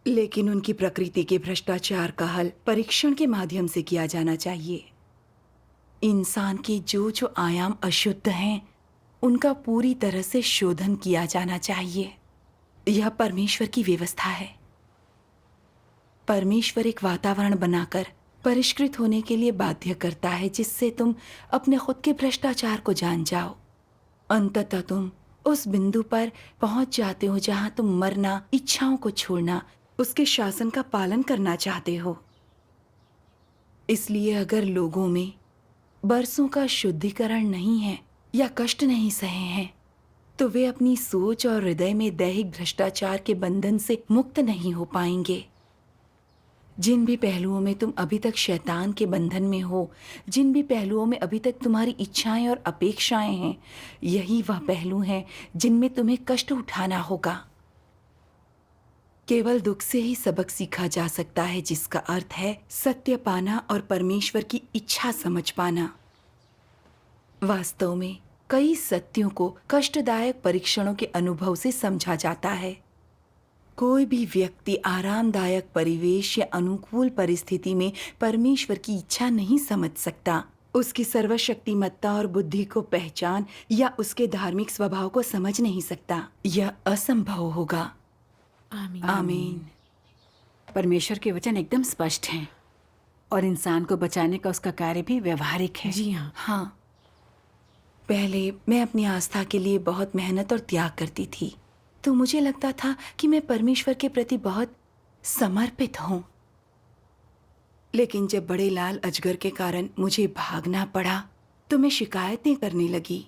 लेकिन उनकी प्रकृति के भ्रष्टाचार का हल परीक्षण के माध्यम से किया जाना चाहिए। इंसान के जो जो आयाम अशुद्ध हैं, उनका पूरी तरह से शोधन किया जाना चाहिए। यह परमेश्वर की व्यवस्था है। परमेश्वर एक वातावरण बनाकर परिष्कृत होने के लिए बाध्य करता है, जिससे तुम अपने खुद के भ्रष्टाचार को जान जाओ। अंततः तुम उस बिंदु पर पहुंच जाते हो जहां तुम मरना, इच्छाओं को छोड़ना, उसके शासन का पालन करना चाहते हो। इसलिए अगर लोगों में बरसों का शुद्धिकरण नहीं है या कष्ट नहीं सहे हैं, तो वे अपनी सोच और हृदय में दैहिक भ्रष्टाचार के बंधन से मुक्त नहीं हो पाएंगे। जिन भी पहलुओं में तुम अभी तक शैतान के बंधन में हो, जिन भी पहलुओं में अभी तक तुम्हारी इच्छाएं और अपेक्षाएं हैं, यही वह पहलू हैं जिनमें तुम्हें कष्ट उठाना होगा। केवल दुख से ही सबक सीखा जा सकता है, जिसका अर्थ है सत्य पाना और परमेश्वर की इच्छा समझ पाना। वास्तव में कई सत्यों को कष्टदायक परीक्षणों के अनुभव से समझा जाता है। कोई भी व्यक्ति आरामदायक परिवेश या अनुकूल परिस्थिति में परमेश्वर की इच्छा नहीं समझ सकता, उसकी सर्वशक्तिमत्ता और बुद्धि को पहचान या उसके धार्मिक स्वभाव को समझ नहीं सकता। यह असंभव होगा। आमीन। आमीन। परमेश्वर के वचन एकदम स्पष्ट हैं और इंसान को बचाने का उसका कार्य भी व्यवहारिक है। जी हाँ। हाँ, पहले मैं अपनी आस्था के लिए बहुत मेहनत और त्याग करती थी, तो मुझे लगता था कि मैं परमेश्वर के प्रति बहुत समर्पित हूँ। लेकिन जब बड़े लाल अजगर के कारण मुझे भागना पड़ा, तो मैं शिकायतें करने लगी।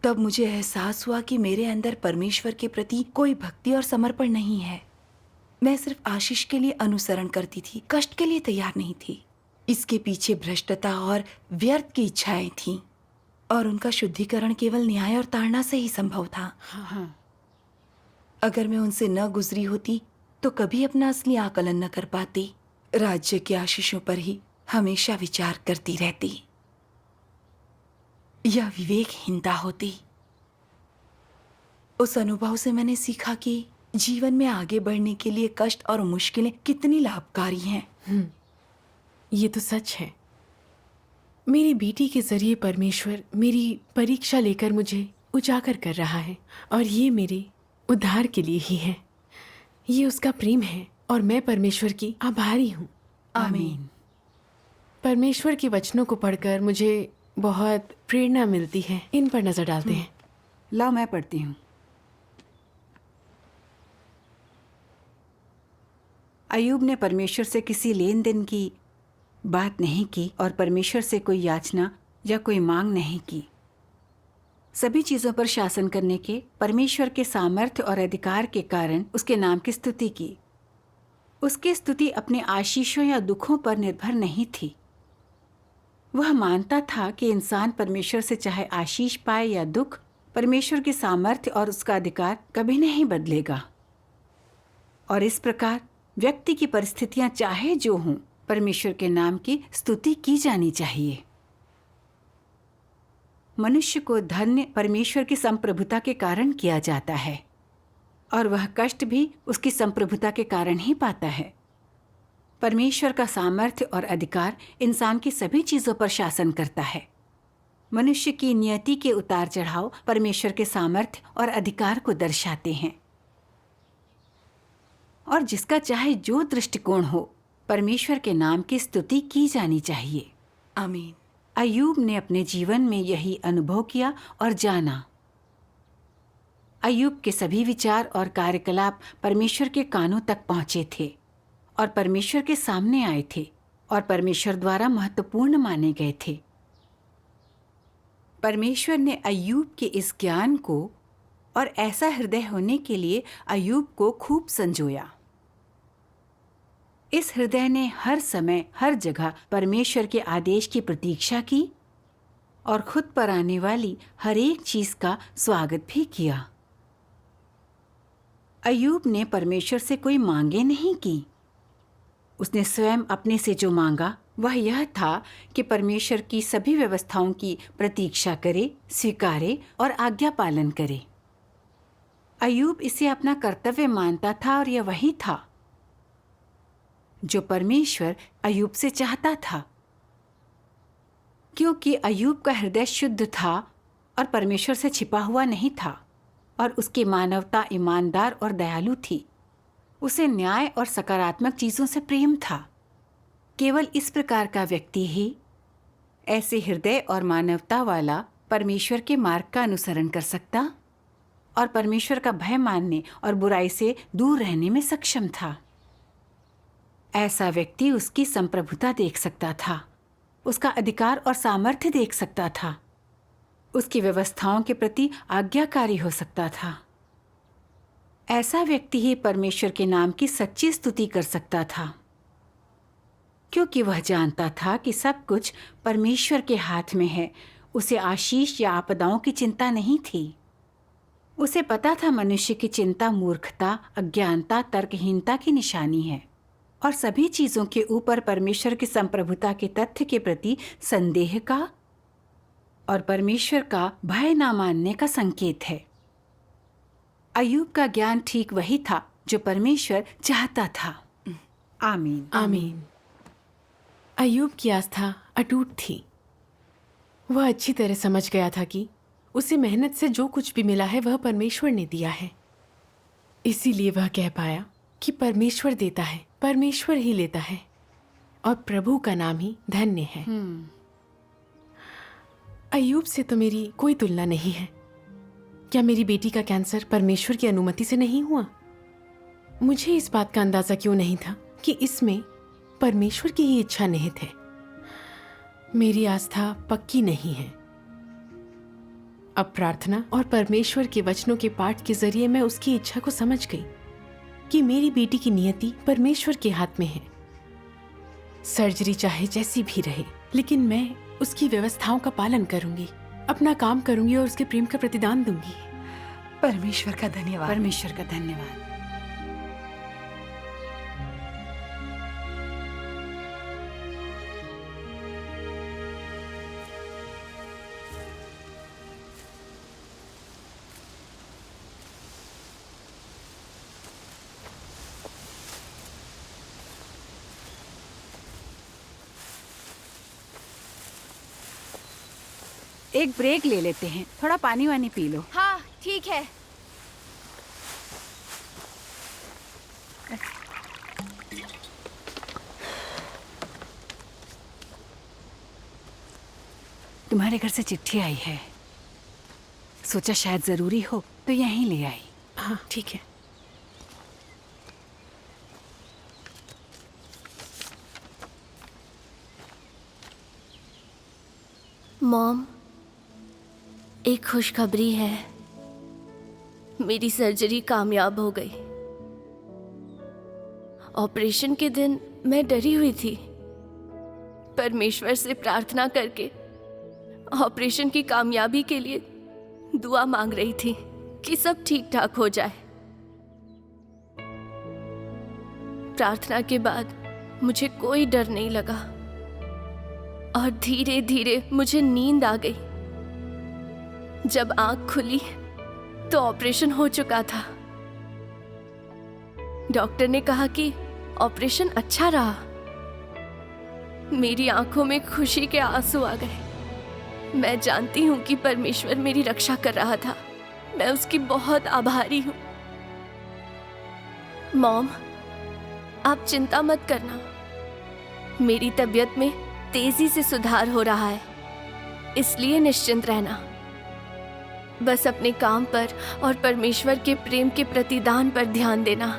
तब मुझे एहसास हुआ कि मेरे अंदर परमेश्वर के प्रति कोई भक्ति और समर्पण नहीं है। मैं सिर्फ आशीष के लिए अनुसरण करती थी, कष्ट के लिए तैयार नहीं थी। इसके पीछे भ्रष्टता और व्यर्थ की इच्छाएं थीं, और उनका शुद्धिकरण केवल न्याय और ताड़ना से ही संभव था। हाँ। अगर मैं उनसे न गुजरी होती तो कभी अपना असली आकलन न कर पाती। राज्य के आशीषों पर ही हमेशा विचार करती रहती। यह विवेकहीनता होती। उस अनुभव से मैंने सीखा कि जीवन में आगे बढ़ने के लिए कष्ट और मुश्किलें कितनी लाभकारी हैं। ये तो सच है। मेरी बेटी के जरिए परमेश्वर मेरी परीक्षा लेकर मुझे उजागर कर रहा है, और ये मेरे उद्धार के लिए ही है। ये उसका प्रेम है और मैं परमेश्वर की आभारी हूँ। आमीन। परमेश्वर के वचनों को पढ़कर मुझे बहुत प्रेरणा मिलती है। इन पर नजर डालते हैं। लाओ मैं पढ़ती हूँ। अय्यूब ने परमेश्वर से किसी लेन देन की बात नहीं की और परमेश्वर से कोई याचना या कोई मांग नहीं की। सभी चीज़ों पर शासन करने के परमेश्वर के सामर्थ्य और अधिकार के कारण उसके नाम की स्तुति की। उसकी स्तुति अपने आशीषों या दुखों पर निर्भर नहीं थी। वह मानता था कि इंसान परमेश्वर से चाहे आशीष पाए या दुख, परमेश्वर के सामर्थ्य और उसका अधिकार कभी नहीं बदलेगा। और इस प्रकार व्यक्ति की परिस्थितियां चाहे जो हों, परमेश्वर के नाम की स्तुति की जानी चाहिए। मनुष्य को धन्य परमेश्वर की संप्रभुता के कारण किया जाता है, और वह कष्ट भी उसकी संप्रभुता के कारण ही पाता है। परमेश्वर का सामर्थ्य और अधिकार इंसान की सभी चीजों पर शासन करता है। मनुष्य की नियति के उतार चढ़ाव परमेश्वर के सामर्थ्य और अधिकार को दर्शाते हैं। और जिसका चाहे जो दृष्टिकोण हो, परमेश्वर के नाम की स्तुति की जानी चाहिए। आमीन। अय्यूब ने अपने जीवन में यही अनुभव किया और जाना। अय्यूब के सभी विचार और कार्यकलाप परमेश्वर के कानों तक पहुंचे थे और परमेश्वर के सामने आए थे और परमेश्वर द्वारा महत्वपूर्ण माने गए थे। परमेश्वर ने अय्यूब के इस ज्ञान को और ऐसा हृदय होने के लिए अय्यूब को खूब संजोया। इस हृदय ने हर समय हर जगह परमेश्वर के आदेश की प्रतीक्षा की और खुद पर आने वाली हर एक चीज का स्वागत भी किया। अय्यूब ने परमेश्वर से कोई मांगे नहीं की। उसने स्वयं अपने से जो मांगा वह यह था कि परमेश्वर की सभी व्यवस्थाओं की प्रतीक्षा करे, स्वीकारे और आज्ञा पालन करे। अय्यूब इसे अपना कर्तव्य मानता था और यह वही था जो परमेश्वर अय्यूब से चाहता था, क्योंकि अय्यूब का हृदय शुद्ध था और परमेश्वर से छिपा हुआ नहीं था और उसकी मानवता ईमानदार और दयालु थी। उसे न्याय और सकारात्मक चीजों से प्रेम था। केवल इस प्रकार का व्यक्ति ही ऐसे हृदय और मानवता वाला परमेश्वर के मार्ग का अनुसरण कर सकता और परमेश्वर का भय मानने और बुराई से दूर रहने में सक्षम था। ऐसा व्यक्ति उसकी संप्रभुता देख सकता था, उसका अधिकार और सामर्थ्य देख सकता था, उसकी व्यवस्थाओं के प्रति आज्ञाकारी हो सकता था। ऐसा व्यक्ति ही परमेश्वर के नाम की सच्ची स्तुति कर सकता था, क्योंकि वह जानता था कि सब कुछ परमेश्वर के हाथ में है। उसे आशीष या आपदाओं की चिंता नहीं थी। उसे पता था मनुष्य की चिंता मूर्खता, अज्ञानता, तर्कहीनता की निशानी है और सभी चीजों के ऊपर परमेश्वर की संप्रभुता के तथ्य के प्रति संदेह का और परमेश्वर का भय न मानने का संकेत है। अय्यूब का ज्ञान ठीक वही था जो परमेश्वर चाहता था। आमीन। आमीन। अय्यूब की आस्था अटूट थी। वह अच्छी तरह समझ गया था कि उसे मेहनत से जो कुछ भी मिला है वह परमेश्वर ने दिया है। इसीलिए वह कह पाया कि परमेश्वर देता है, परमेश्वर ही लेता है और प्रभु का नाम ही धन्य है। अय्यूब से तो मेरी कोई तुलना नहीं है। क्या मेरी बेटी का कैंसर परमेश्वर की अनुमति से नहीं हुआ? मुझे इस बात का अंदाजा क्यों नहीं था कि इसमें परमेश्वर की ही इच्छा निहित है। मेरी आस्था पक्की नहीं है। अब प्रार्थना और परमेश्वर के वचनों के पाठ के जरिए मैं उसकी इच्छा को समझ गई कि मेरी बेटी की नियति परमेश्वर के हाथ में है। सर्जरी चाहे जैसी भी रहे, लेकिन मैं उसकी व्यवस्थाओं का पालन करूंगी, अपना काम करूंगी और उसके प्रेम का प्रतिदान दूंगी। परमेश्वर का धन्यवाद। परमेश्वर का धन्यवाद। एक ब्रेक ले लेते हैं, थोड़ा पानी वानी पी लो। हाँ ठीक है। तुम्हारे घर से चिट्ठी आई है, सोचा शायद जरूरी हो तो यहीं ले आई। हाँ ठीक है। मॉम, एक खुशखबरी है। मेरी सर्जरी कामयाब हो गई। ऑपरेशन के दिन मैं डरी हुई थी। परमेश्वर से प्रार्थना करके ऑपरेशन की कामयाबी के लिए दुआ मांग रही थी कि सब ठीक ठाक हो जाए। प्रार्थना के बाद मुझे कोई डर नहीं लगा और धीरे धीरे मुझे नींद आ गई। जब आंख खुली तो ऑपरेशन हो चुका था। डॉक्टर ने कहा कि ऑपरेशन अच्छा रहा। मेरी आंखों में खुशी के आंसू आ गए। मैं जानती हूं कि परमेश्वर मेरी रक्षा कर रहा था। मैं उसकी बहुत आभारी हूं। मॉम, आप चिंता मत करना। मेरी तबीयत में तेजी से सुधार हो रहा है, इसलिए निश्चिंत रहना। बस अपने काम पर और परमेश्वर के प्रेम के प्रतिदान पर ध्यान देना।